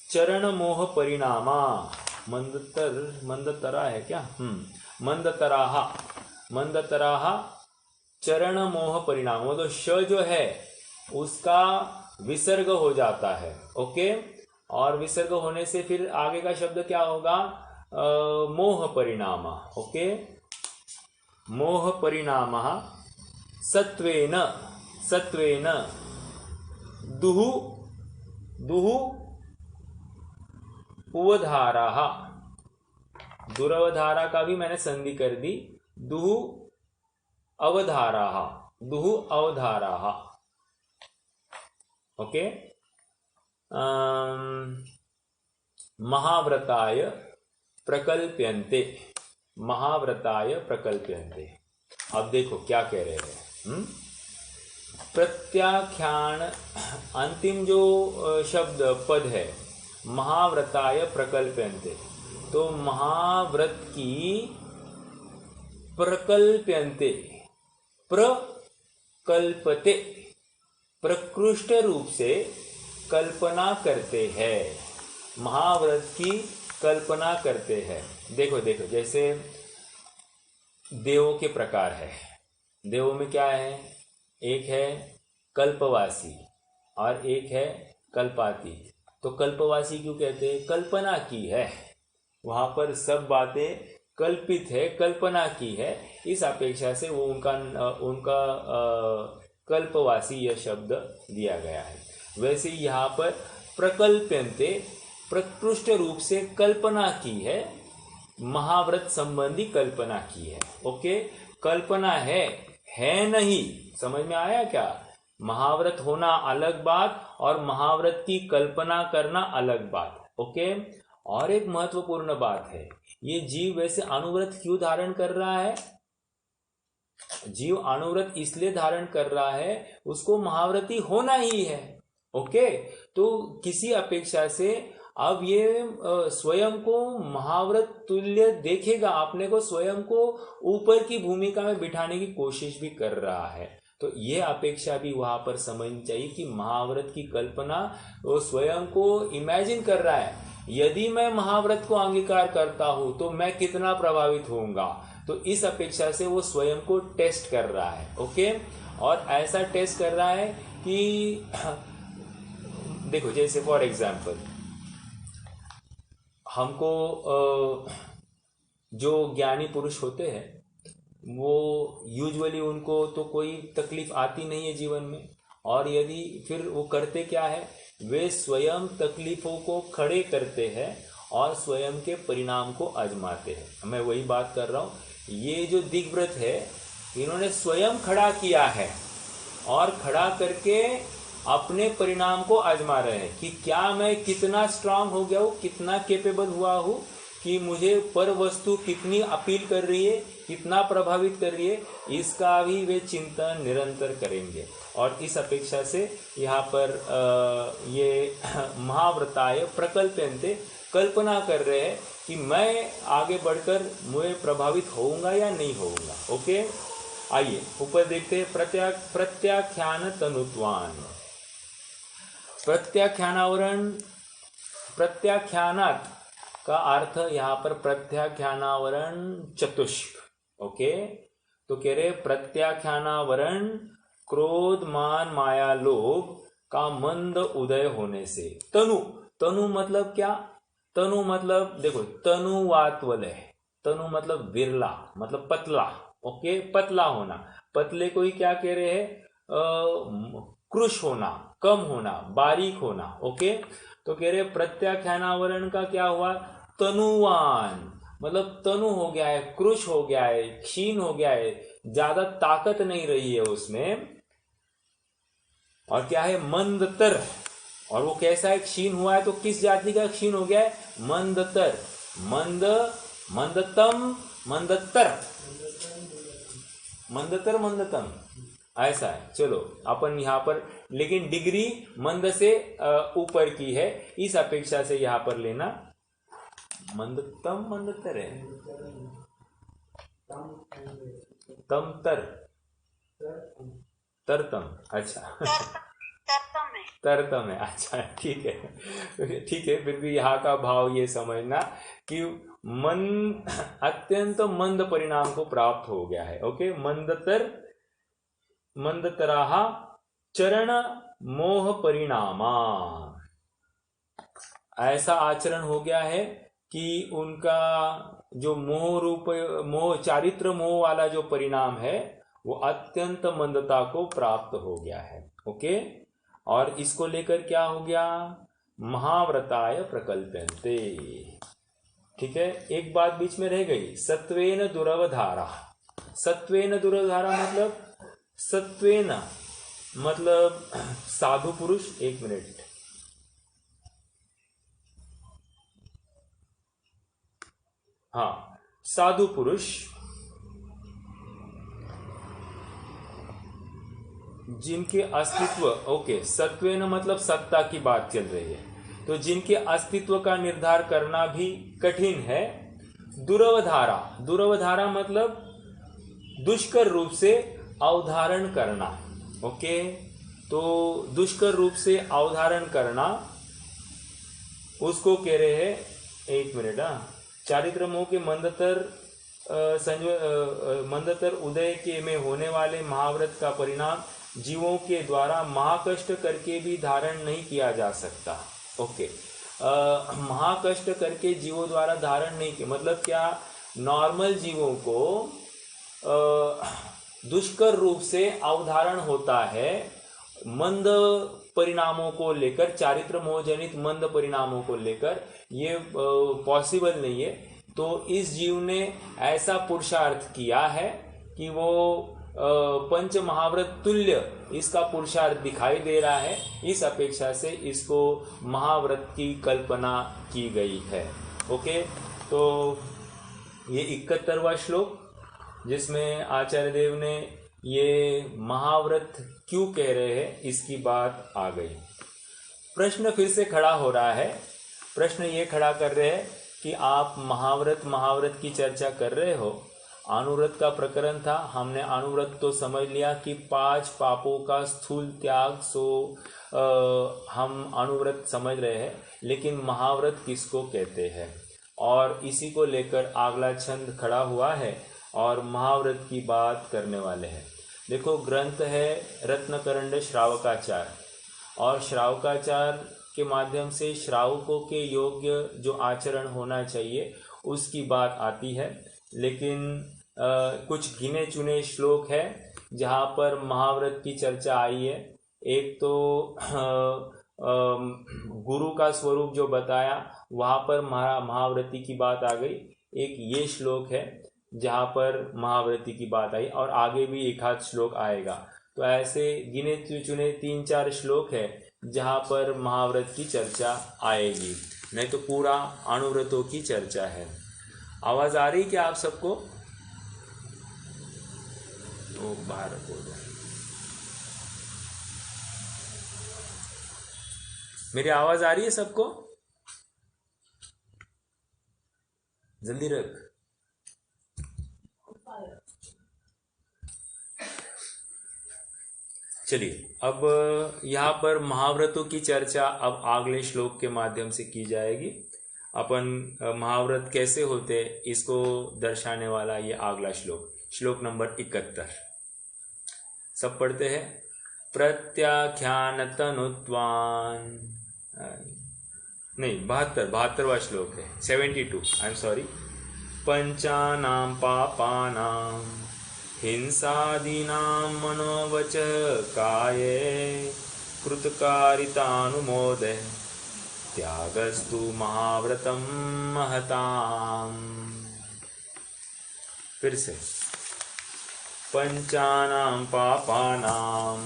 चरण मोह परिणामा। मंदतर, मंदतरा है क्या? मंदतराहा, मंदतराह चरण मोह परिणाम, वो तो श जो है उसका विसर्ग हो जाता है। ओके, और विसर्ग होने से फिर आगे का शब्द क्या होगा? मोह परिणाम। ओके, मोह परिणाम सत्वेन सत्वेन दुहु दुहु उवधारा, दुरवधारा का भी मैंने संधि कर दी, दुहु अवधारा, दुहु अवधारा। ओके, महाव्रताय प्रकल्प्यन्ते, महाव्रताय प्रकल्प्यन्ते। अब देखो क्या कह रहे हैं। प्रत्याख्यान, अंतिम जो शब्द पद है महाव्रताय प्रकल्प्यन्ते, तो महाव्रत की प्रकल्प्यन्ते, प्रकल्पते, प्रकृष्ट रूप से कल्पना करते हैं, महाव्रत की कल्पना करते हैं। देखो देखो, जैसे देवों के प्रकार है, देवों में क्या है? एक है कल्पवासी और एक है कल्पाती। तो कल्पवासी क्यों कहते हैं? कल्पना की है, वहां पर सब बातें कल्पित है, कल्पना की है, इस अपेक्षा से वो उनका कल्पवासी यह शब्द दिया गया है। वैसे यहाँ पर प्रकल्प्यन्ते, प्रकृष्ट रूप से कल्पना की है, महाव्रत संबंधी कल्पना की है। ओके, कल्पना है नहीं, समझ में आया क्या? महाव्रत होना अलग बात और महाव्रत की कल्पना करना अलग बात। ओके, और एक महत्वपूर्ण बात है, ये जीव वैसे अनुव्रत क्यों धारण कर रहा है? जीव अनुव्रत इसलिए धारण कर रहा है, उसको महाव्रती होना ही है। ओके, तो किसी अपेक्षा से अब ये स्वयं को महाव्रत तुल्य देखेगा, अपने को स्वयं को ऊपर की भूमिका में बिठाने की कोशिश भी कर रहा है। तो ये अपेक्षा भी वहां पर समझनी चाहिए कि महाव्रत की कल्पना वो स्वयं को इमेजिन कर रहा है। यदि मैं महाव्रत को अंगीकार करता हूं तो मैं कितना प्रभावित होऊंगा, तो इस अपेक्षा से वो स्वयं को टेस्ट कर रहा है। ओके, और ऐसा टेस्ट कर रहा है कि देखो, जैसे फॉर एग्जाम्पल हमको जो ज्ञानी पुरुष होते हैं वो यूजुअली उनको तो कोई तकलीफ आती नहीं है जीवन में, और यदि फिर वो करते क्या है, वे स्वयं तकलीफों को खड़े करते हैं और स्वयं के परिणाम को आजमाते हैं। मैं वही बात कर रहा हूँ, ये जो दिग्व्रत है इन्होंने स्वयं खड़ा किया है और खड़ा करके अपने परिणाम को आजमा रहे हैं कि क्या मैं कितना स्ट्रांग हो गया हूँ, कितना कैपेबल हुआ हूँ, कि मुझे पर वस्तु कितनी अपील कर रही है, कितना प्रभावित कर रही है, इसका भी वे चिंतन निरंतर करेंगे। और इस अपेक्षा से यहाँ पर ये महाव्रताय प्रकल्प्यन्ते, कल्पना कर रहे हैं कि मैं आगे बढ़कर मुझे प्रभावित होऊंगा या नहीं होऊंगा। ओके, आइए ऊपर देखते हैं। प्रत्याख्यान तनुत्वान, प्रत्याख्यानावरण, प्रत्याख्यानात का अर्थ यहाँ पर प्रत्याख्यानावरण चतुष्क। ओके, तो कह रहे प्रत्याख्यानावरण क्रोध मान माया लोभ का मंद उदय होने से। तनु, तनु मतलब क्या? तनु मतलब देखो, तनुवात्वल है, तनु मतलब विरला, मतलब पतला। ओके, पतला होना, पतले को ही क्या कह रहे हैं? कृश होना, कम होना, बारीक होना। ओके, तो कह रहे प्रत्याख्यानावरण का क्या हुआ? तनुवान, मतलब तनु हो गया है, कृश हो गया है, क्षीण हो गया है, ज्यादा ताकत नहीं रही है उसमें। और क्या है? मंदतर, और वो कैसा है? क्षीण हुआ है, तो किस जाति का क्षीण हो गया है? मंदतर, मंद, मंदतम, मंदतर, मंदतर, मंदतम, ऐसा है। चलो अपन यहाँ पर, लेकिन डिग्री मंद से ऊपर की है, इस अपेक्षा से यहाँ पर लेना मंदतम, मंदतर है, तम तर, तरतम, अच्छा तरतम है, अच्छा ठीक है, ठीक है। फिर भी यहाँ का भाव ये समझना कि अत्यंत मंद परिणाम को प्राप्त हो गया है। ओके, मंदतराहा चरण मोह परिणामा, ऐसा आचरण हो गया है कि उनका जो मोह चारित्र मोह वाला जो परिणाम है वो अत्यंत मंदता को प्राप्त हो गया है। ओके, और इसको लेकर क्या हो गया, महाव्रताय प्रकल्पन्ते। ठीक है, एक बात बीच में रह गई, सत्वेन दुरवधारा। सत्वेन दुरवधारा मतलब, सत्वेन मतलब साधु पुरुष। एक मिनट, हाँ, साधु पुरुष जिनके अस्तित्व, ओके, सत्वेन मतलब सत्ता की बात चल रही है, तो जिनके अस्तित्व का निर्धार करना भी कठिन है। दुरवधारा, दुरवधारा मतलब दुष्कर रूप से अवधारण करना। ओके, तो दुष्कर रूप से अवधारण करना, उसको कह रहे हैं, एक मिनट, चारित्र मोह के मंदतर उदय के में होने वाले महाव्रत का परिणाम जीवों के द्वारा महाकष्ट करके भी धारण नहीं किया जा सकता। ओके, महाकष्ट करके जीवों द्वारा धारण नहीं किया मतलब क्या, नॉर्मल जीवों को दुष्कर रूप से अवधारण होता है मंद परिणामों को लेकर, चारित्र मोहजनित मंद परिणामों को लेकर, ये पॉसिबल नहीं है। तो इस जीव ने ऐसा पुरुषार्थ किया है कि वो पंच महाव्रत तुल्य इसका पुरुषार्थ दिखाई दे रहा है, इस अपेक्षा से इसको महाव्रत की कल्पना की गई है। ओके, तो ये 71वां श्लोक जिसमें आचार्य देव ने ये महाव्रत क्यों कह रहे हैं इसकी बात आ गई। प्रश्न फिर से खड़ा हो रहा है, प्रश्न ये खड़ा कर रहे हैं कि आप महाव्रत की चर्चा कर रहे हो, अनुव्रत का प्रकरण था, हमने अनुव्रत तो समझ लिया कि 5 पापों का स्थूल त्याग, सो हम अनुव्रत समझ रहे हैं, लेकिन महाव्रत किसको कहते हैं, और इसी को लेकर अगला छंद खड़ा हुआ है और महाव्रत की बात करने वाले हैं। देखो, ग्रंथ है रत्नकरंड श्रावकाचार, और श्रावकाचार के माध्यम से श्रावकों के योग्य जो आचरण होना चाहिए उसकी बात आती है, लेकिन कुछ गिने चुने श्लोक है जहाँ पर महाव्रत की चर्चा आई है। एक तो गुरु का स्वरूप जो बताया वहाँ पर महाव्रती की बात आ गई, एक ये श्लोक है जहाँ पर महाव्रती की बात आई, और आगे भी एक आध श्लोक आएगा। तो ऐसे गिने चुने 3-4 श्लोक है जहाँ पर महाव्रत की चर्चा आएगी, नहीं तो पूरा अनुव्रतों की चर्चा है। आवाज़ आ रही क्या आप सबको? तो बाहर हो जाए, मेरी आवाज़ आ रही है सबको? जल्दी रख। चलिए, अब यहाँ पर महाव्रतों की चर्चा अब अगले श्लोक के माध्यम से की जाएगी। अपन महाव्रत कैसे होते इसको दर्शाने वाला ये अगला श्लोक, श्लोक नंबर 71। सब पढ़ते हैं। प्रत्याख्यान तनुत्वान, नहीं 72वां श्लोक है, 72, आई एम सॉरी। पंचानां पापानां हिंसादीनां मनोवच काये कृतकारितानुमोदे त्यागस्तु महाव्रतं महताम्। फिर से, पंचानां पापानां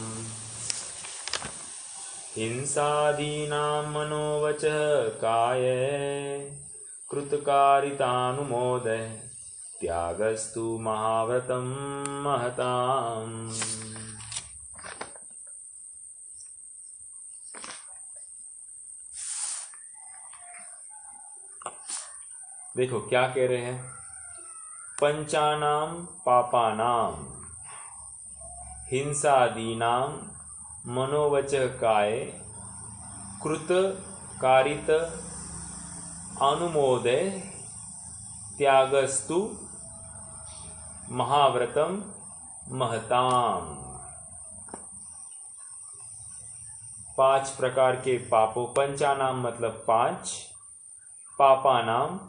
हिंसादीनां मनोवच काये कृतकारितानुमोदे त्यागस्तु महाव्रतं महताम्। देखो क्या कह रहे हैं, पंचानां पापानां हिंसादीनां मनोवच काये कृत कारित अनुमोदे त्यागस्तु महाव्रतम महताम। 5 प्रकार के पापों, पंचानाम मतलब 5, पापानाम,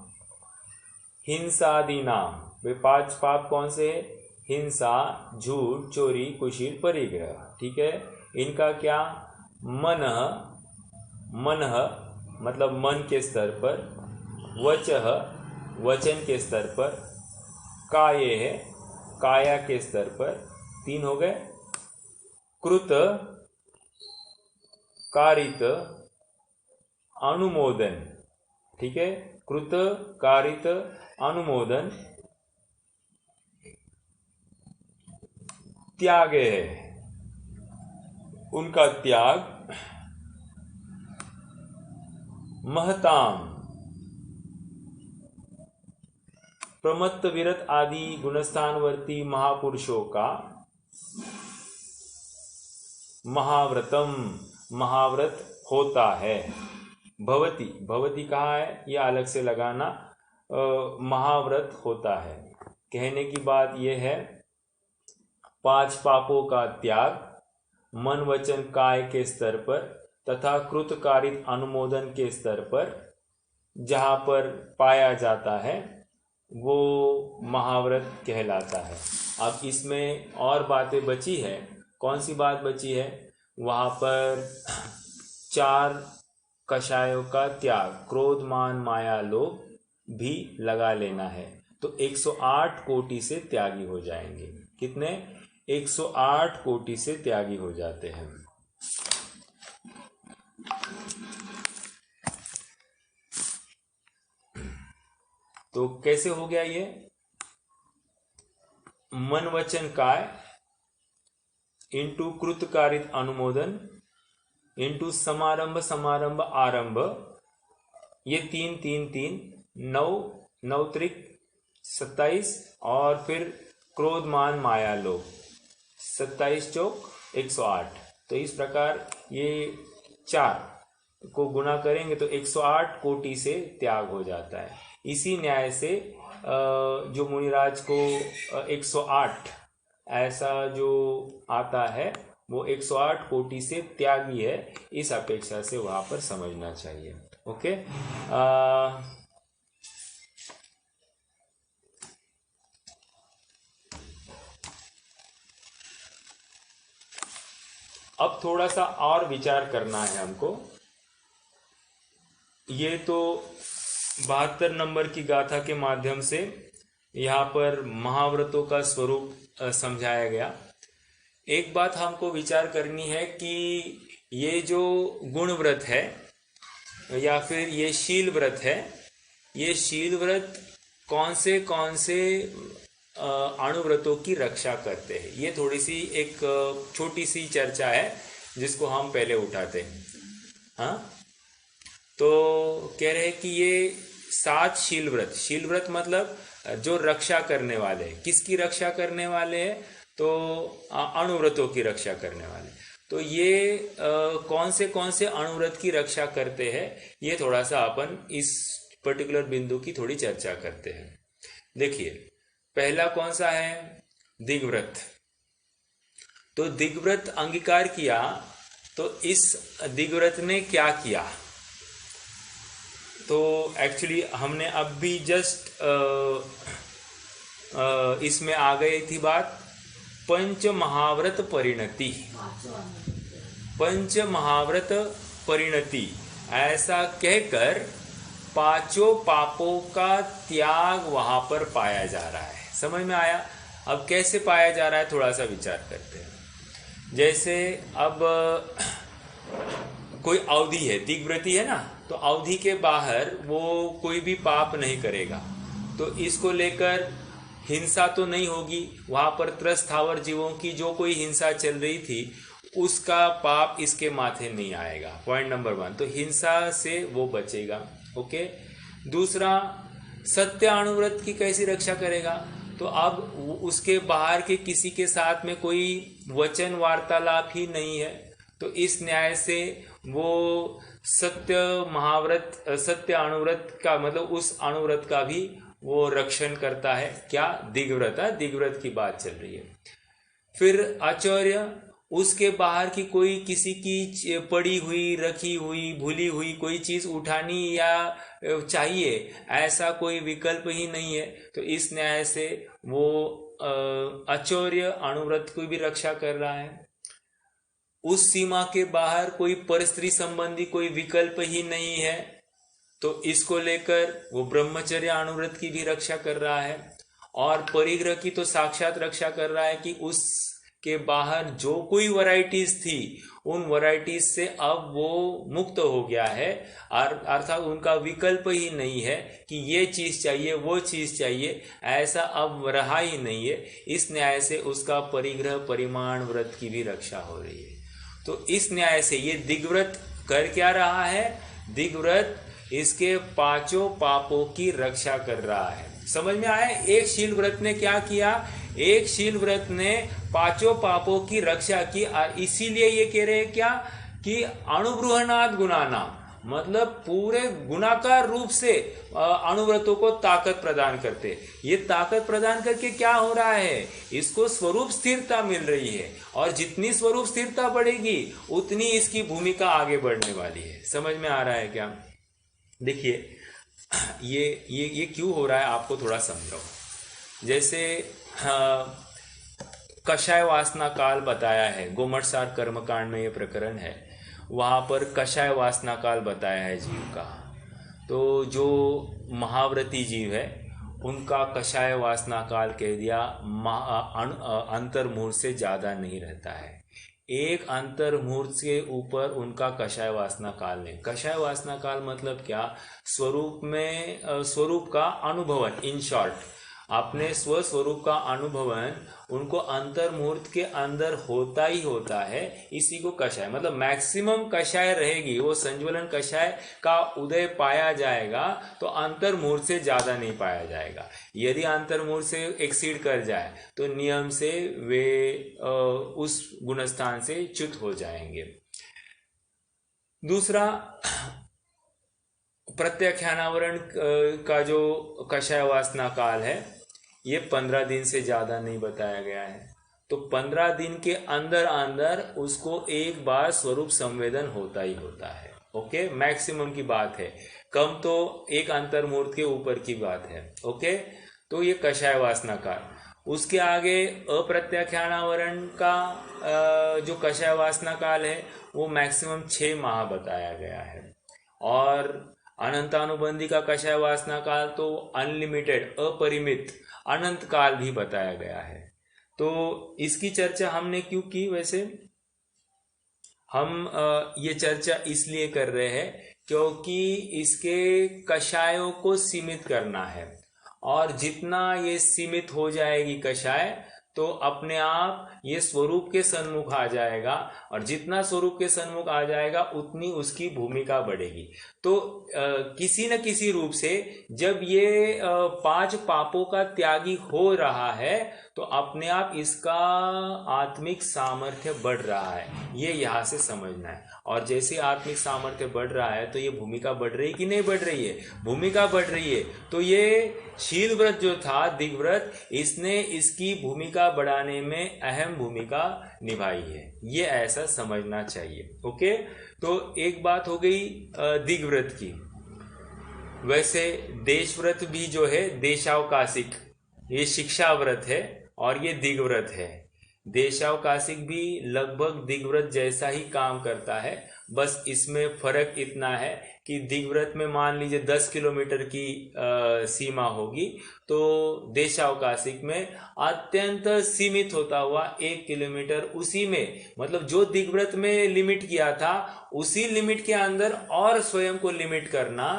हिंसादि नाम। वे 5 पाप कौन से है? हिंसा, झूठ, चोरी, कुशील, परिग्रह। ठीक है, इनका क्या? मनः, मनः मतलब मन के स्तर पर, वचः वचन के स्तर पर, काये है काया के स्तर पर, 3 हो गए। कृत, कारित, अनुमोदन। ठीक है, कृत, कारित, अनुमोदन, त्याग है, उनका त्याग। महताम, प्रमत्त, विरत आदि गुणस्थानवर्ती महापुरुषों का महाव्रतम महाव्रत होता है। भवती, भवती कहाँ है? यह अलग से लगाना। महाव्रत होता है। कहने की बात यह है, 5 पापों का त्याग मन वचन काय के स्तर पर तथा कृतकारित अनुमोदन के स्तर पर जहाँ पर पाया जाता है वो महाव्रत कहलाता है। अब इसमें और बातें बची है। कौन सी बात बची है? वहाँ पर 4 कषायों का त्याग, क्रोध, मान, माया, लोभ भी लगा लेना है। तो 108 कोटि से त्यागी हो जाएंगे। कितने? 108 कोटि से त्यागी हो जाते हैं। तो कैसे हो गया ये? मन वचन काय इंटू कृतकारित अनुमोदन इंटू समारंभ समारंभ आरंभ, ये 3 3 3 9 9 त्रिक 27 और फिर क्रोध मान माया लोभ 27 चौक 108। तो इस प्रकार ये 4 को गुणा करेंगे तो 108 कोटि से त्याग हो जाता है। इसी न्याय से जो मुनिराज को 108 ऐसा जो आता है वो 108 कोटि से त्यागी है, इस अपेक्षा से वहां पर समझना चाहिए। ओके, अब थोड़ा सा और विचार करना है हमको। ये तो 72 नंबर की गाथा के माध्यम से यहाँ पर महाव्रतों का स्वरूप समझाया गया। एक बात हमको विचार करनी है कि ये जो गुण व्रत है या फिर ये शील व्रत है, ये शील व्रत कौन से अणुव्रतों की रक्षा करते हैं। ये थोड़ी सी एक छोटी सी चर्चा है जिसको हम पहले उठाते हैं। हाँ, तो कह रहे हैं कि ये 7 शील व्रत मतलब जो रक्षा करने वाले हैं। किसकी रक्षा करने वाले हैं? तो अणुव्रतों की रक्षा करने वाले। तो ये कौन से अणुव्रत की रक्षा करते हैं, ये थोड़ा सा अपन इस पर्टिकुलर बिंदु की थोड़ी चर्चा करते हैं। देखिए, पहला कौन सा है? दिग्व्रत। तो दिग्व्रत अंगीकार किया, तो इस दिग्व्रत ने क्या किया? तो एक्चुअली हमने अब भी जस्ट इसमें आ गई थी बात, पंच महाव्रत परिणति। पंच महाव्रत परिणति ऐसा कहकर 5 पापों का त्याग वहां पर पाया जा रहा है। समझ में आया? अब कैसे पाया जा रहा है थोड़ा सा विचार करते हैं। जैसे अब कोई अवधि है, दिग्व्रती है ना, तो अवधि के बाहर वो कोई भी पाप नहीं करेगा, तो इसको लेकर हिंसा तो नहीं होगी। वहां पर त्रस्त स्थावर जीवों की जो कोई हिंसा चल रही थी उसका पाप इसके माथे नहीं आएगा। पॉइंट नंबर 1, तो हिंसा से वो बचेगा। ओके, दूसरा, सत्य अणुव्रत की कैसी रक्षा करेगा? तो अब उसके बाहर के किसी के साथ में कोई वचन वार्तालाप ही नहीं है, तो इस न्याय से वो सत्य महाव्रत, सत्य अणुव्रत का मतलब उस अणुव्रत का भी वो रक्षण करता है। क्या? दिग्व्रत। दिग्व्रत की बात चल रही है। फिर आचौर्य, उसके बाहर की कोई किसी की पड़ी हुई, रखी हुई, भूली हुई कोई चीज उठानी या चाहिए, ऐसा कोई विकल्प ही नहीं है। तो इस न्याय से वो आचौर्य अणुव्रत की भी रक्षा कर रहा है। उस सीमा के बाहर कोई परस्त्री संबंधी कोई विकल्प ही नहीं है, तो इसको लेकर वो ब्रह्मचर्य अणुव्रत की भी रक्षा कर रहा है। और परिग्रह की तो साक्षात रक्षा कर रहा है कि उसके बाहर जो कोई वैरायटीज थी, उन वैरायटीज से अब वो मुक्त हो गया है, अर्थात उनका विकल्प ही नहीं है कि ये चीज चाहिए, वो चीज चाहिए, ऐसा अब रहा ही नहीं है। इस न्याय से उसका परिग्रह परिमाण व्रत की भी रक्षा हो रही है। तो इस न्याय से ये दिग्व्रत कर क्या रहा है? दिग्व्रत इसके पांचों पापों की रक्षा कर रहा है। समझ में आया? एक शील व्रत ने क्या किया? एक शील व्रत ने पांचों पापों की रक्षा की। इसीलिए ये कह रहे हैं क्या कि अणुब्रूहणाद गुणानाम, मतलब पूरे गुणाकार रूप से अणुव्रतों को ताकत प्रदान करते। ये ताकत प्रदान करके क्या हो रहा है? इसको स्वरूप स्थिरता मिल रही है, और जितनी स्वरूप स्थिरता बढ़ेगी उतनी इसकी भूमिका आगे बढ़ने वाली है। समझ में आ रहा है क्या? देखिए, ये क्यों हो रहा है आपको थोड़ा समझाओ। जैसे कषाय वासना काल बताया है, गोमटसार कर्मकांड में ये प्रकरण है, वहां पर कषाय वासना काल बताया है जीव का। तो जो महाव्रती जीव है उनका कषाय वासना काल कह दिया, अंतर्मुहूर्त से ज्यादा नहीं रहता है। एक अंतर्मुहूर्त के ऊपर उनका कषाय वासना काल नहीं। कषाय वासना काल मतलब क्या? स्वरूप में स्वरूप का अनुभवन, इन शॉर्ट अपने स्वस्वरूप का अनुभवन उनको अंतर्मुहूर्त के अंदर होता ही होता है। इसी को कषाय मतलब मैक्सिमम कषाय रहेगी, वो संज्वलन कषाय का उदय पाया जाएगा तो अंतर्मुहूर्त से ज्यादा नहीं पाया जाएगा। यदि अंतर्मुहूर्त से एक्सीड कर जाए तो नियम से वे उस गुणस्थान से च्युत हो जाएंगे। दूसरा, प्रत्याख्यानावरण का जो कषाय वासना काल है, ये 15 दिन से ज्यादा नहीं बताया गया है। तो 15 दिन के अंदर अंदर उसको एक बार स्वरूप संवेदन होता ही होता है। ओके, मैक्सिमम की बात है, कम तो एक अंतर्मुहूर्त के ऊपर की बात है। ओके, तो ये कषाय वासना काल। उसके आगे अप्रत्याख्यानावरण का जो कषाय वासना काल है वो मैक्सिमम 6 माह बताया गया है। और अनंतानुबंधी का कषाय वासना काल तो अनलिमिटेड, अपरिमित, अनंत काल भी बताया गया है। तो इसकी चर्चा हमने क्यों की? वैसे हम ये चर्चा इसलिए कर रहे हैं क्योंकि इसके कषायों को सीमित करना है, और जितना ये सीमित हो जाएगी कषाय तो अपने आप ये स्वरूप के सन्मुख आ जाएगा, और जितना स्वरूप के सन्मुख आ जाएगा उतनी उसकी भूमिका बढ़ेगी। तो किसी न किसी रूप से जब ये 5 पापों का त्यागी हो रहा है तो अपने आप इसका आत्मिक सामर्थ्य बढ़ रहा है, ये यहाँ से समझना है। और जैसे आत्मिक सामर्थ्य बढ़ रहा है तो ये भूमिका बढ़ रही कि नहीं बढ़ रही है? भूमिका बढ़ रही है। तो ये शील व्रत जो था, दिग्व्रत, इसने इसकी भूमिका बढ़ाने में अहम भूमिका निभाई है, ये ऐसा समझना चाहिए। ओके, तो एक बात हो गई दिग्व्रत की। वैसे देशव्रत भी जो है देशावकाशिक, ये शिक्षा व्रत है और ये दिग्व्रत है। देशावकाशिक भी लगभग दिग्व्रत जैसा ही काम करता है, बस इसमें फर्क इतना है कि दिग्व्रत में मान लीजिए 10 किलोमीटर की सीमा होगी, तो देशावकाशिक में अत्यंत सीमित होता हुआ 1 किलोमीटर, उसी में मतलब जो दिग्व्रत में लिमिट किया था उसी लिमिट के अंदर और स्वयं को लिमिट करना,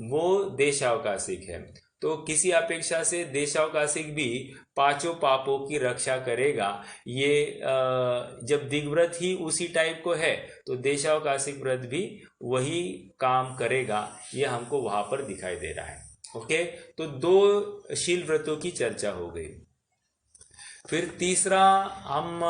वो देशावकाशिक है। तो किसी अपेक्षा से देशावकाशिक भी 5 पापों की रक्षा करेगा। ये जब दिग्व्रत ही उसी टाइप को है तो देशावकाशिक व्रत भी वही काम करेगा, ये हमको वहां पर दिखाई दे रहा है। ओके, तो 2 शील व्रतों की चर्चा हो गई। फिर तीसरा हम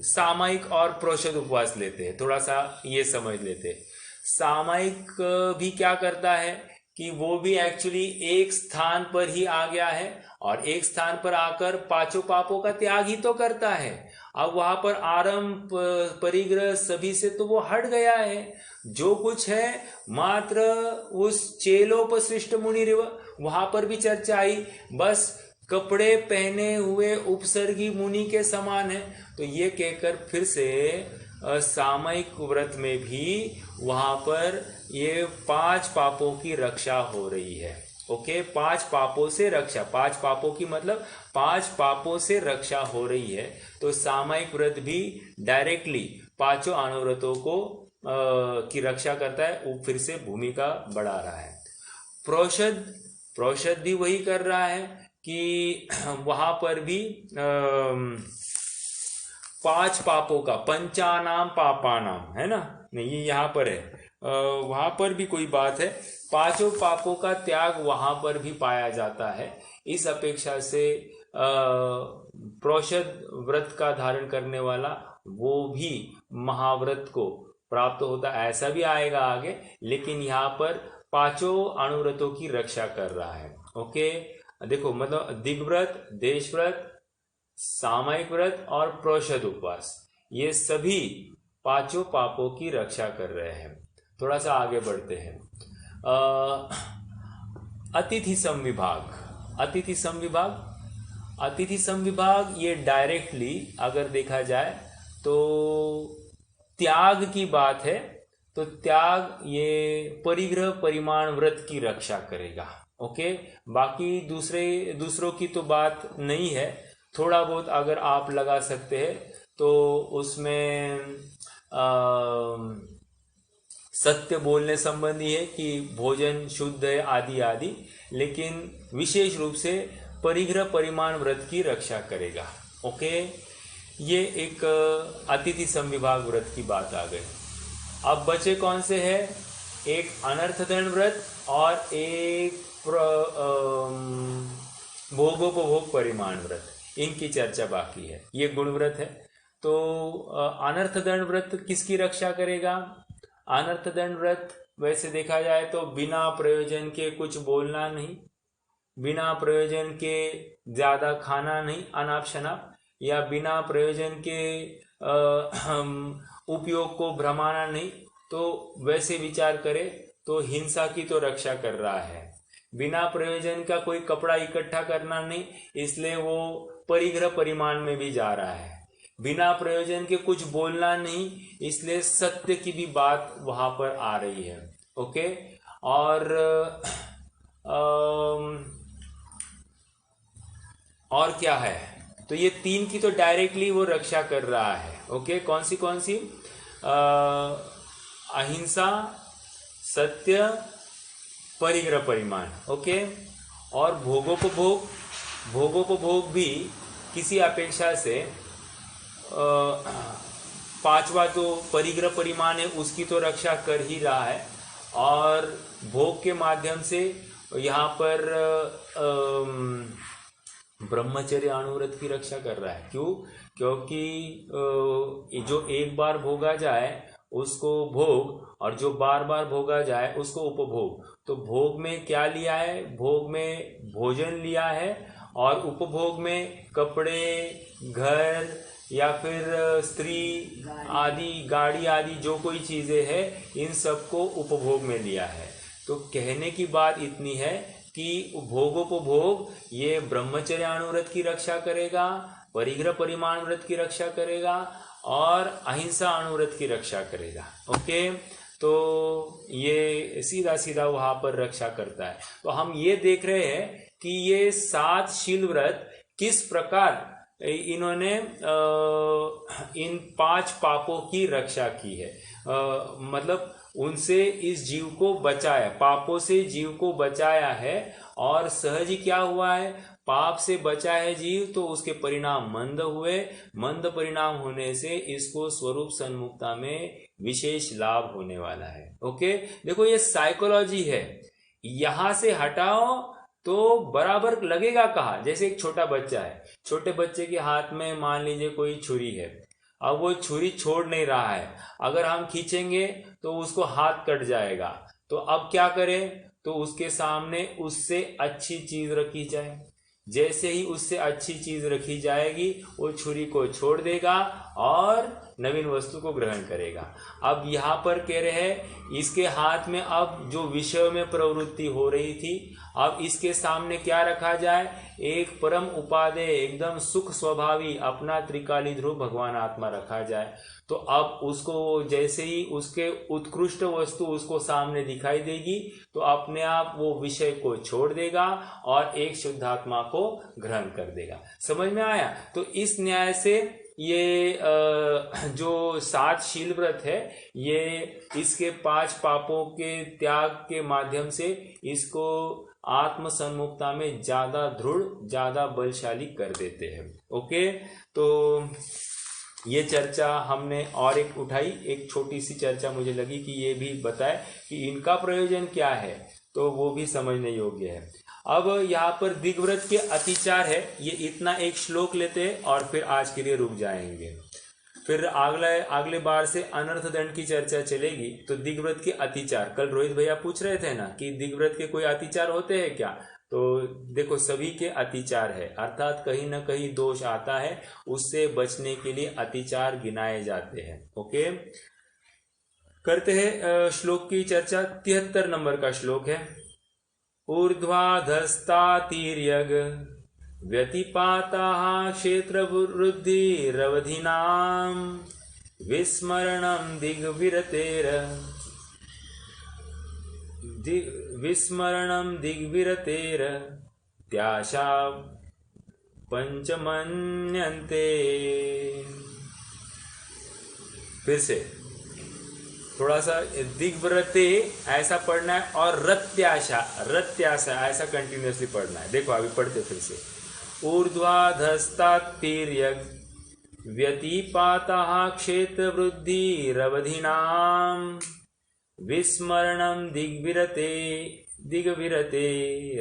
सामयिक और प्रोषद उपवास लेते हैं, थोड़ा सा ये समझ लेते हैं। सामयिक भी क्या करता है कि वो भी एक्चुअली एक स्थान पर ही आ गया है और एक स्थान पर आकर पांचों पापों का त्याग ही तो करता है। अब वहां पर आरंभ परिग्रह सभी से तो वो हट गया है। जो कुछ है मात्र उस चेलोपसृष्ट मुनि वहां पर भी चर्चा आई, बस कपड़े पहने हुए उपसर्गी मुनि के समान है। तो ये कहकर फिर से सामयिक व्रत में भी वहां पर ये 5 पापों की रक्षा हो रही है। ओके, 5 पापों से रक्षा, 5 पापों की मतलब 5 पापों से रक्षा हो रही है। तो सामयिक व्रत भी डायरेक्टली 5 अनुव्रतों को की रक्षा करता है, वो फिर से भूमिका बढ़ा रहा है। प्रोषद भी वही कर रहा है कि वहां पर भी 5 पापों का, पंचानाम पापानाम, है ना, नहीं ये यहाँ पर है, वहां पर भी कोई बात है, 5 पापों का त्याग वहां पर भी पाया जाता है। इस अपेक्षा से प्रोषद व्रत का धारण करने वाला वो भी महाव्रत को प्राप्त होता, ऐसा भी आएगा आगे, लेकिन यहाँ पर 5 अनुव्रतों की रक्षा कर रहा है। ओके, देखो मतलब दिग्व्रत, देशव्रत, सामयिक व्रत और प्रोषद उपवास, ये सभी 5 पापों की रक्षा कर रहे हैं। थोड़ा सा आगे बढ़ते हैं। अतिथि संविभाग, अतिथि संविभाग ये डायरेक्टली अगर देखा जाए तो त्याग की बात है। तो त्याग ये परिग्रह परिमाण व्रत की रक्षा करेगा। ओके, बाकी दूसरों की तो बात नहीं है। थोड़ा बहुत अगर आप लगा सकते हैं तो उसमें सत्य बोलने संबंधी है कि भोजन शुद्ध है आदि आदि, लेकिन विशेष रूप से परिग्रह परिमाण व्रत की रक्षा करेगा। ओके, ये एक अतिथि संविभाग व्रत की बात आ गई। अब बचे कौन से है? एक अनर्थदंड व्रत और एक भोगोपभोग परिमाण व्रत, इनकी चर्चा बाकी है। ये गुण व्रत है। तो अनर्थदंड व्रत किसकी रक्षा करेगा? अनर्थदंड व्रत वैसे देखा जाए तो बिना प्रयोजन के कुछ बोलना नहीं, बिना प्रयोजन के ज्यादा खाना नहीं अनाप शनाप, या बिना प्रयोजन के उपयोग को भ्रमाना नहीं। तो वैसे विचार करें तो हिंसा की तो रक्षा कर रहा है। बिना प्रयोजन का कोई कपड़ा इकट्ठा करना नहीं, इसलिए वो परिग्रह परिमाण में भी जा रहा है। बिना प्रयोजन के कुछ बोलना नहीं, इसलिए सत्य की भी बात वहां पर आ रही है। ओके, और क्या है? तो ये 3 की तो डायरेक्टली वो रक्षा कर रहा है। ओके, कौन सी? अहिंसा, सत्य, परिग्रह परिमाण। ओके, और भोगोपभोग भी किसी अपेक्षा से 5वां तो परिग्रह परिमाण है, उसकी तो रक्षा कर ही रहा है, और भोग के माध्यम से यहाँ पर ब्रह्मचर्य अनुव्रत की रक्षा कर रहा है। क्यों? क्योंकि जो एक बार भोगा जाए उसको भोग, और जो बार बार भोगा जाए उसको उपभोग। तो भोग में क्या लिया है? भोग में भोजन लिया है, और उपभोग में कपड़े, घर, या फिर स्त्री आदि, गाड़ी आदि, जो कोई चीजें हैं, इन सबको उपभोग में लिया है। तो कहने की बात इतनी है कि भोगोपभोग ये ब्रह्मचर्य अनुव्रत की रक्षा करेगा, परिग्रह परिमाण व्रत की रक्षा करेगा, और अहिंसा अनुव्रत की रक्षा करेगा। ओके, तो ये सीधा सीधा वहां पर रक्षा करता है। तो हम ये देख रहे हैं कि ये 7 शील व्रत किस प्रकार इन्होंने इन 5 पापों की रक्षा की है, मतलब उनसे इस जीव को बचाया, पापों से जीव को बचाया है। और सहज ही क्या हुआ है? पाप से बचा है जीव, तो उसके परिणाम मंद हुए। मंद परिणाम होने से इसको स्वरूप सन्मुक्ता में विशेष लाभ होने वाला है। ओके, देखो ये साइकोलॉजी है। यहां से हटाओ तो बराबर लगेगा कहाँ? जैसे एक छोटा बच्चा है, छोटे बच्चे के हाथ में मान लीजिए कोई छुरी है, अब वो छुरी छोड़ नहीं रहा है, अगर हम खींचेंगे तो उसको हाथ कट जाएगा। तो अब क्या करें? तो उसके सामने उससे अच्छी चीज रखी जाए। जैसे ही उससे अच्छी चीज रखी जाएगी वो छुरी को छोड़ देगा और नवीन वस्तु को ग्रहण करेगा। अब यहाँ पर कह रहे हैं इसके हाथ में अब जो विषय में प्रवृत्ति हो रही थी, अब इसके सामने क्या रखा जाए, एक परम उपादेय एकदम सुख स्वभावी अपना त्रिकाली ध्रुव भगवान आत्मा रखा जाए। तो अब उसको जैसे ही उसके उत्कृष्ट वस्तु उसको सामने दिखाई देगी तो अपने आप वो विषय को छोड़ देगा और एक शुद्धात्मा को ग्रहण कर देगा। समझ में आया? तो इस न्याय से ये जो 7 शील व्रत है ये इसके 5 पापों के त्याग के माध्यम से इसको आत्म सन्मुखता में ज्यादा दृढ़ ज्यादा बलशाली कर देते हैं। ओके, तो ये चर्चा हमने और एक उठाई, एक छोटी सी चर्चा मुझे लगी कि ये भी बताए कि इनका प्रयोजन क्या है, तो वो भी समझने योग्य है। अब यहाँ पर दिग्व्रत के अतिचार है, ये इतना एक श्लोक लेते हैं और फिर आज के लिए रुक जाएंगे। फिर अगले बार से अनर्थ दंड की चर्चा चलेगी। तो दिग्व्रत के अतिचार, कल रोहित भैया पूछ रहे थे ना कि दिग्व्रत के कोई अतिचार होते हैं क्या, तो देखो सभी के अतिचार है, अर्थात कहीं ना कहीं दोष आता है, उससे बचने के लिए अतिचार गिनाए जाते हैं। ओके, करते हैं श्लोक की चर्चा। 73 नंबर का श्लोक है। ऊर्ध्वाधस्तातिर्यग व्यतिपाताः क्षेत्रवृद्धिरवधिनां विस्मरणं दिग्विरतेर त्याशा पंचमन्यन्ते। फिर से थोड़ा सा दिग्व्रते ऐसा पढ़ना है और रत्याशा ऐसा कंटिन्यूसली पढ़ना है। देखो अभी पढ़ते फिर से। ऊर्ध्वाधस्तातिर्यग व्यतिपाताः क्षेत्रवृद्धिरवधिनां विस्मरणं दिग्विरते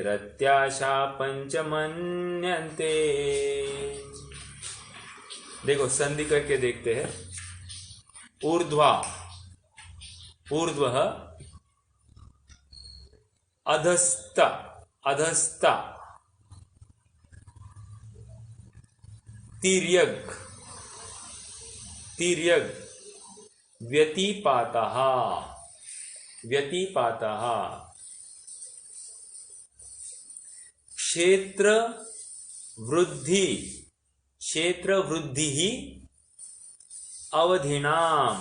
रत्याशा पंचमन्यन्ते। देखो संधि करके देखते हैं। ऊर्ध्वः अधस्ता तिर्यग व्यतिपातः क्षेत्र वृद्धि ही अवधिनाम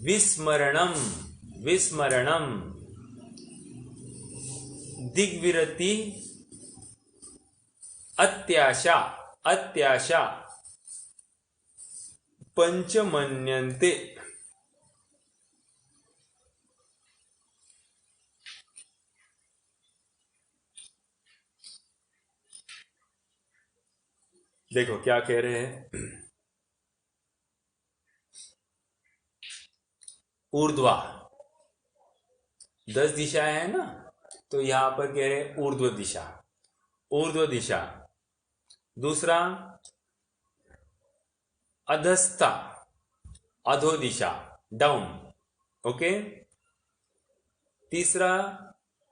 विस्मरणम दिग्विरति अत्याशा पंचमन्यन्ते। देखो क्या कह रहे हैं। ऊर्ध्वा 10 दिशाएं हैं ना, तो यहां पर कह रहे हैं ऊर्ध्व दिशा। दूसरा अधस्ता अधो दिशा डाउन। ओके, तीसरा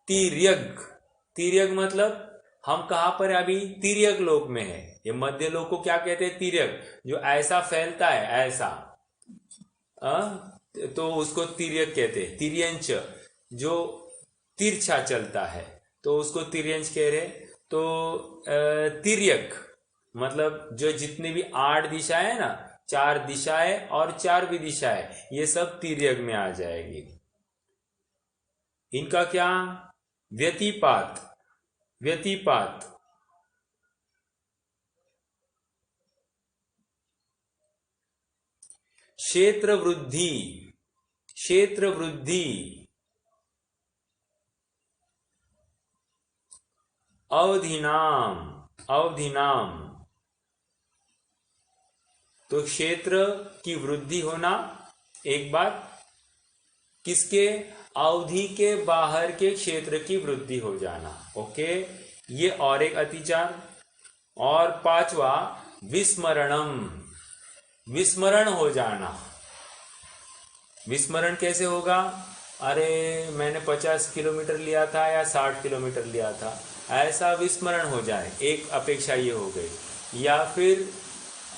तिर्यग मतलब हम कहां पर अभी तिर्यक लोक में है। ये मध्य लोक को क्या कहते हैं, तिर्यक, जो ऐसा फैलता है ऐसा, तो उसको तिर्यक कहते हैं। तिर्यंच जो तिरछा चलता है तो उसको तिर्यंच कह रहे। तो तिर्यक मतलब जो जितने भी 8 दिशाएं है ना, 4 दिशाएं और 4 भी दिशाएं, ये सब तिर्यक में आ जाएगी। इनका क्या व्यतिपात क्षेत्र वृद्धि अवधिनाम। तो क्षेत्र की वृद्धि होना एक बात, किसके, अवधि के बाहर के क्षेत्र की वृद्धि हो जाना। ओके, ये और एक अतिचार। और 5वां विस्मरण हो जाना। विस्मरण कैसे होगा, अरे मैंने 50 किलोमीटर लिया था या 60 किलोमीटर लिया था, ऐसा विस्मरण हो जाए, एक अपेक्षा ये हो गई। या फिर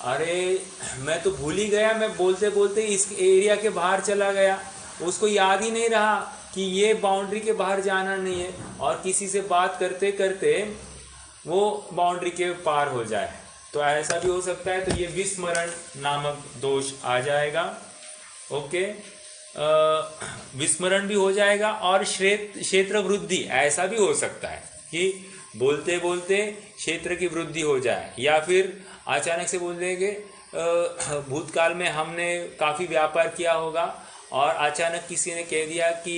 अरे मैं तो भूल ही गया, मैं बोलते बोलते इस एरिया के बाहर चला गया, उसको याद ही नहीं रहा कि ये बाउंड्री के बाहर जाना नहीं है, और किसी से बात करते करते वो बाउंड्री के पार हो जाए, तो ऐसा भी हो सकता है। तो ये विस्मरण नामक दोष आ जाएगा। ओके, विस्मरण भी हो जाएगा, और क्षेत्र वृद्धि ऐसा भी हो सकता है कि बोलते बोलते क्षेत्र की वृद्धि हो जाए, या फिर अचानक से बोल देंगे भूतकाल में हमने काफ़ी व्यापार किया होगा और अचानक किसी ने कह दिया कि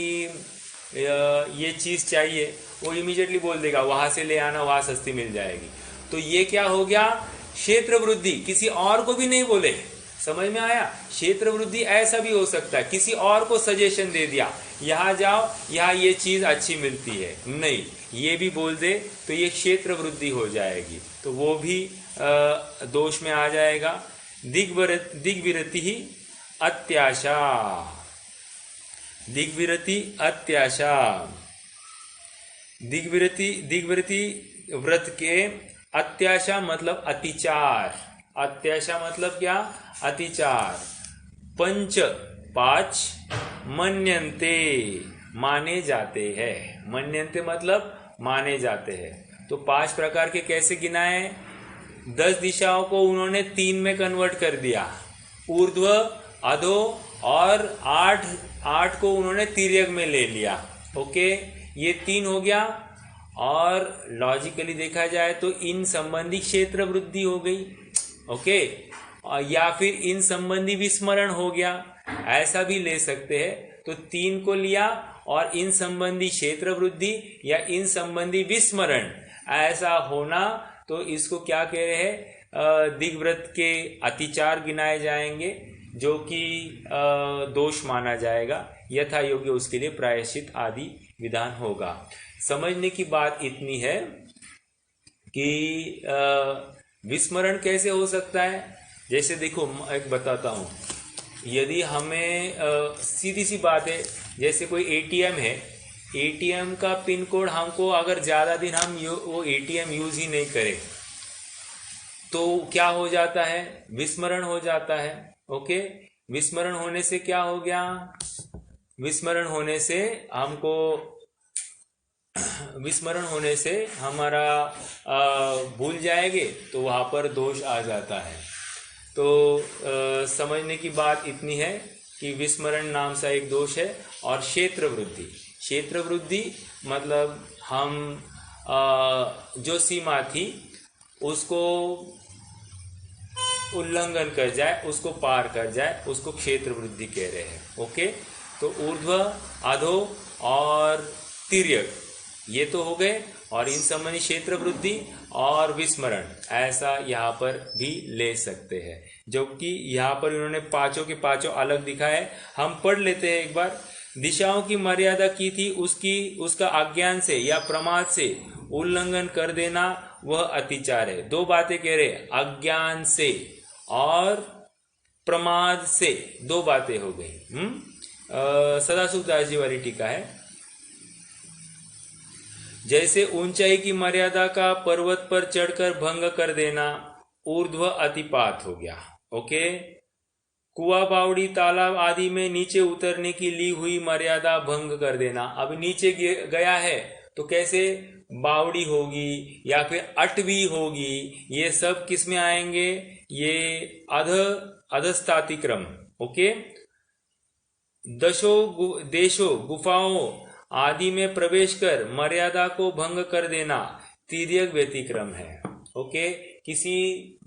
ये चीज़ चाहिए, वो इमीडिएटली बोल देगा वहाँ से ले आना, वहाँ सस्ती मिल जाएगी। तो ये क्या हो गया, क्षेत्र वृद्धि, किसी और को भी नहीं बोले। समझ में आया? क्षेत्र वृद्धि ऐसा भी हो सकता है, किसी और को सजेशन दे दिया यहाँ जाओ, यहाँ ये चीज़ अच्छी मिलती है, नहीं ये भी बोल दे, तो ये क्षेत्र वृद्धि हो जाएगी, तो वो भी दोष में आ जाएगा। दिग्विरति ही अत्याशा, दिग्विरति अत्याशा, दिग्विरति व्रत के अत्याशा मतलब अतिचार, अत्याशा मतलब क्या, अतिचार। पंच पांच मन्यन्ते माने जाते हैं, मन्यन्ते मतलब माने जाते हैं। तो 5 प्रकार के कैसे गिनाए, 10 दिशाओं को उन्होंने 3 में कन्वर्ट कर दिया, ऊर्ध्व अधो, और 8 को उन्होंने तिर्यक में ले लिया। ओके, ये 3 हो गया। और लॉजिकली देखा जाए तो इन संबंधी क्षेत्र वृद्धि हो गई। ओके, या फिर इन संबंधी विस्मरण हो गया, ऐसा भी ले सकते हैं। तो 3 को लिया और इन संबंधी क्षेत्र वृद्धि या इन संबंधी विस्मरण ऐसा होना, तो इसको क्या कह रहे हैं, दिग्व्रत के अतिचार गिनाए जाएंगे, जो कि दोष माना जाएगा। यथा योग्य उसके लिए प्रायश्चित आदि विधान होगा। समझने की बात इतनी है कि विस्मरण कैसे हो सकता है। जैसे देखो, एक बताता हूँ, यदि हमें सीधी सी बात है, जैसे कोई एटीएम है, एटीएम का पिन कोड हमको अगर ज़्यादा दिन हम वो एटीएम यूज़ ही नहीं करें, तो क्या हो जाता है, विस्मरण हो जाता है। ओके, विस्मरण होने से क्या हो गया, विस्मरण होने से हमको, विस्मरण होने से हमारा भूल जाएंगे, तो वहाँ पर दोष आ जाता है। तो समझने की बात इतनी है कि विस्मरण नाम सा एक दोष है। और क्षेत्र वृद्धि, क्षेत्र वृद्धि मतलब हम जो सीमा थी उसको उल्लंघन कर जाए, उसको पार कर जाए, उसको क्षेत्र वृद्धि कह रहे हैं। ओके, तो ऊर्ध्व अधो और तिर्यक ये तो हो गए, और इन संबंधी क्षेत्र वृद्धि और विस्मरण ऐसा यहाँ पर भी ले सकते हैं। जबकि यहाँ पर इन्होंने पांचों के पांचों अलग दिखाए। हम पढ़ लेते हैं एक बार। दिशाओं की मर्यादा की थी, उसका अज्ञान से या प्रमाद से उल्लंघन कर देना वह अतिचार है। 2 बातें कह रहे, अज्ञान से और प्रमाद से, 2 बातें हो गई। सदाशिव दास जी वाली टीका है। जैसे ऊंचाई की मर्यादा का पर्वत पर चढ़कर भंग कर देना, ऊर्ध्व अतिपात हो गया। ओके, कुआ बावड़ी तालाब आदि में नीचे उतरने की ली हुई मर्यादा भंग कर देना। अब नीचे गया है तो कैसे बावड़ी होगी या फिर अटवी होगी, ये सब किस में आएंगे, ये अधस्तातिक्रम। ओके, देशों गुफाओं आदि में प्रवेश कर मर्यादा को भंग कर देना तिर्यक व्यतिक्रम है। ओके, किसी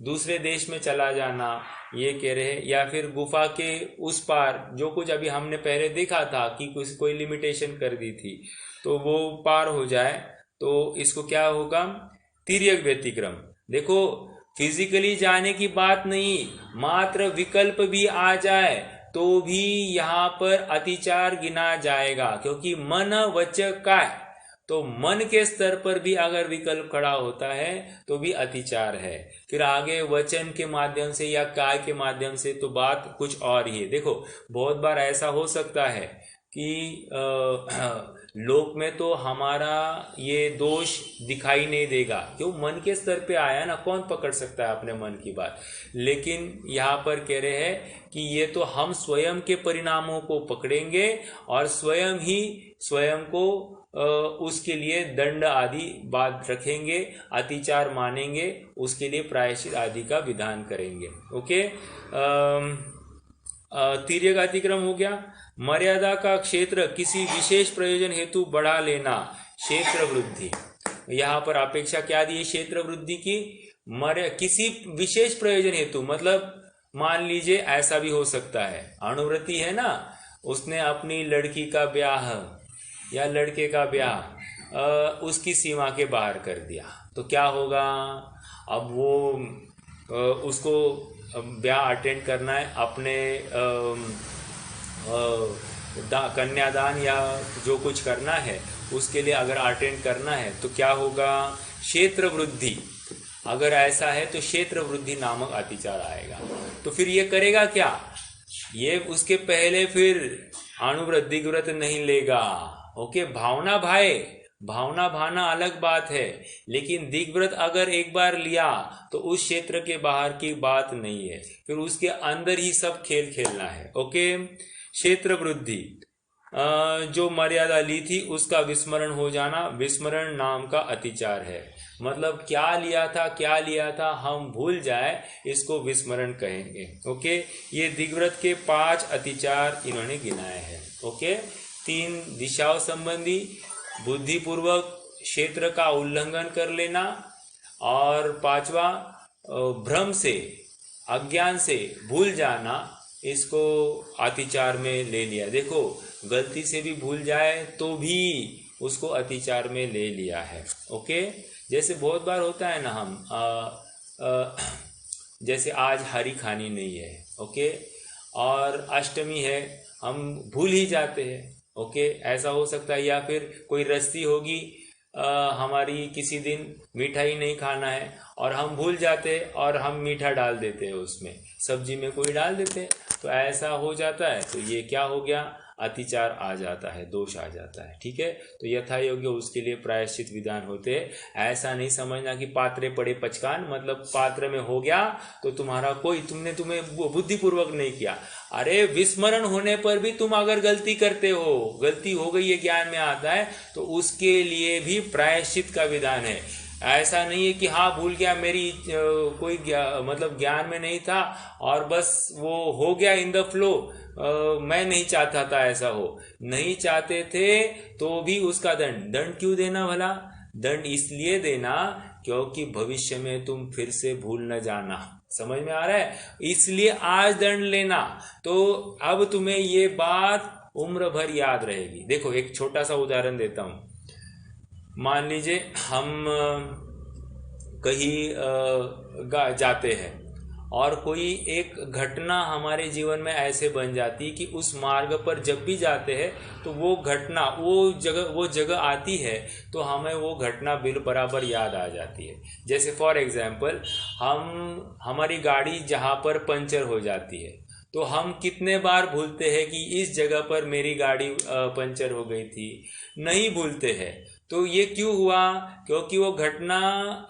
दूसरे देश में चला जाना ये कह रहे हैं, या फिर गुफा के उस पार जो कुछ अभी हमने पहले देखा था कि कोई लिमिटेशन कर दी थी, तो वो पार हो जाए, तो इसको क्या होगा, तिर्यक व्यतिक्रम। देखो, फिजिकली जाने की बात नहीं, मात्र विकल्प भी आ जाए तो भी यहाँ पर अतिचार गिना जाएगा, क्योंकि मन वचक काय, तो मन के स्तर पर भी अगर विकल्प खड़ा होता है तो भी अतिचार है। फिर आगे वचन के माध्यम से या काय के माध्यम से तो बात कुछ और ही है। देखो, बहुत बार ऐसा हो सकता है कि लोक में तो हमारा ये दोष दिखाई नहीं देगा, क्यों? मन के स्तर पे आया ना, कौन पकड़ सकता है अपने मन की बात। लेकिन यहाँ पर कह रहे हैं कि ये तो हम स्वयं के परिणामों को पकड़ेंगे और स्वयं ही स्वयं को उसके लिए दंड आदि बात रखेंगे, अतिचार मानेंगे, उसके लिए प्रायश्चित आदि का विधान करेंगे। ओके, तिर्यक अतिक्रम हो गया। मर्यादा का क्षेत्र किसी विशेष प्रयोजन हेतु बढ़ा लेना, क्षेत्र वृद्धि। यहाँ पर अपेक्षा क्या दी है क्षेत्र वृद्धि की? किसी विशेष प्रयोजन हेतु, मतलब मान लीजिए ऐसा भी हो सकता है, अणुव्रती है ना, उसने अपनी लड़की का ब्याह या लड़के का ब्याह उसकी सीमा के बाहर कर दिया, तो क्या होगा? अब वो उसको ब्याह अटेंड करना है, अपने कन्यादान या जो कुछ करना है उसके लिए अगर अटेंड करना है तो क्या होगा? क्षेत्र वृद्धि। अगर ऐसा है तो क्षेत्र वृद्धि नामक अतिचार आएगा। तो फिर ये करेगा क्या? ये उसके पहले फिर अणुवृद्धि व्रत नहीं लेगा। ओके, भावना भाए, भावना भाना अलग बात है, लेकिन दिग्व्रत अगर एक बार लिया तो उस क्षेत्र के बाहर की बात नहीं है, फिर उसके अंदर ही सब खेल खेलना है। ओके, क्षेत्र वृद्धि, जो मर्यादा ली थी उसका विस्मरण हो जाना, विस्मरण नाम का अतिचार है। मतलब क्या लिया था, क्या लिया था हम भूल जाए, इसको विस्मरण कहेंगे। ओके, ये दिग्व्रत के 5 अतिचार इन्होंने गिनाए हैं। ओके, 3 दिशाओं संबंधी, बुद्धिपूर्वक क्षेत्र का उल्लंघन कर लेना, और 5वां भ्रम से, अज्ञान से भूल जाना, इसको अतिचार में ले लिया। देखो, गलती से भी भूल जाए तो भी उसको अतिचार में ले लिया है। ओके, जैसे बहुत बार होता है ना, हम जैसे आज हरी खानी नहीं है, ओके, और अष्टमी है, हम भूल ही जाते हैं। ओके, ऐसा हो सकता है। या फिर कोई रस्सी होगी, हमारी किसी दिन मिठाई नहीं खाना है और हम भूल जाते हैं और हम मीठा डाल देते हैं, उसमें सब्जी में कोई डाल देते हैं, तो ऐसा हो जाता है। तो ये क्या हो गया? अतिचार आ जाता है, दोष आ जाता है। ठीक है, तो यथा योग्य उसके लिए प्रायश्चित विधान होते हैं। ऐसा नहीं समझना कि पात्रे पड़े पचकान, मतलब पात्र में हो गया तो तुम्हारा कोई, तुम्हें बुद्धिपूर्वक नहीं किया। अरे, विस्मरण होने पर भी तुम अगर गलती करते हो, गलती हो गई है, ज्ञान में आता है, तो उसके लिए भी प्रायश्चित का विधान है। ऐसा नहीं है कि हाँ भूल गया, मेरी कोई मतलब ज्ञान में नहीं था और बस वो हो गया इन द फ्लो, मैं नहीं चाहता था ऐसा हो। नहीं चाहते थे तो भी उसका दंड क्यों देना भला? दंड इसलिए देना क्योंकि भविष्य में तुम फिर से भूल न जाना। समझ में आ रहा है? इसलिए आज दंड लेना, तो अब तुम्हें ये बात उम्र भर याद रहेगी। देखो, एक छोटा सा उदाहरण देता हूं। मान लीजिए हम कहीं जाते हैं और कोई एक घटना हमारे जीवन में ऐसे बन जाती है कि उस मार्ग पर जब भी जाते हैं तो वो घटना, वो जगह आती है तो हमें वो घटना बराबर याद आ जाती है। जैसे फॉर एग्जाम्पल, हमारी गाड़ी जहाँ पर पंचर हो जाती है तो हम कितने बार भूलते हैं कि इस जगह पर मेरी गाड़ी पंचर हो गई थी? नहीं भूलते हैं। तो ये क्यों हुआ? क्योंकि वो घटना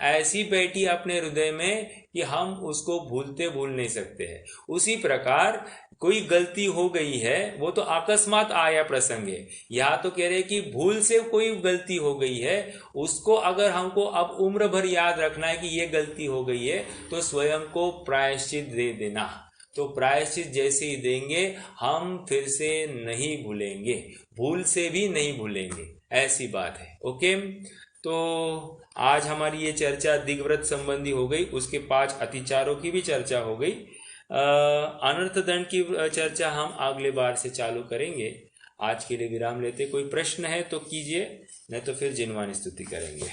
ऐसी बैठी अपने हृदय में कि हम उसको भूल नहीं सकते हैं। उसी प्रकार कोई गलती हो गई है, वो तो अकस्मात आया प्रसंग है। यहाँ तो कह रहे कि भूल से कोई गलती हो गई है, उसको अगर हमको अब उम्र भर याद रखना है कि ये गलती हो गई है, तो स्वयं को प्रायश्चित दे देना। तो प्रायश्चित जैसे ही देंगे, हम फिर से नहीं भूलेंगे, भूल से भी नहीं भूलेंगे, ऐसी बात है। ओके, तो आज हमारी ये चर्चा दिग्व्रत संबंधी हो गई, उसके 5 अतिचारों की भी चर्चा हो गई। अनर्थ दंड की चर्चा हम अगले बार से चालू करेंगे। आज के लिए विराम लेते। कोई प्रश्न है तो कीजिए, नहीं तो फिर जिनवानी स्तुति करेंगे।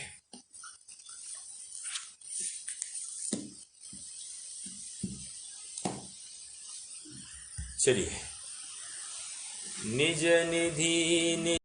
चलिए। निज निधि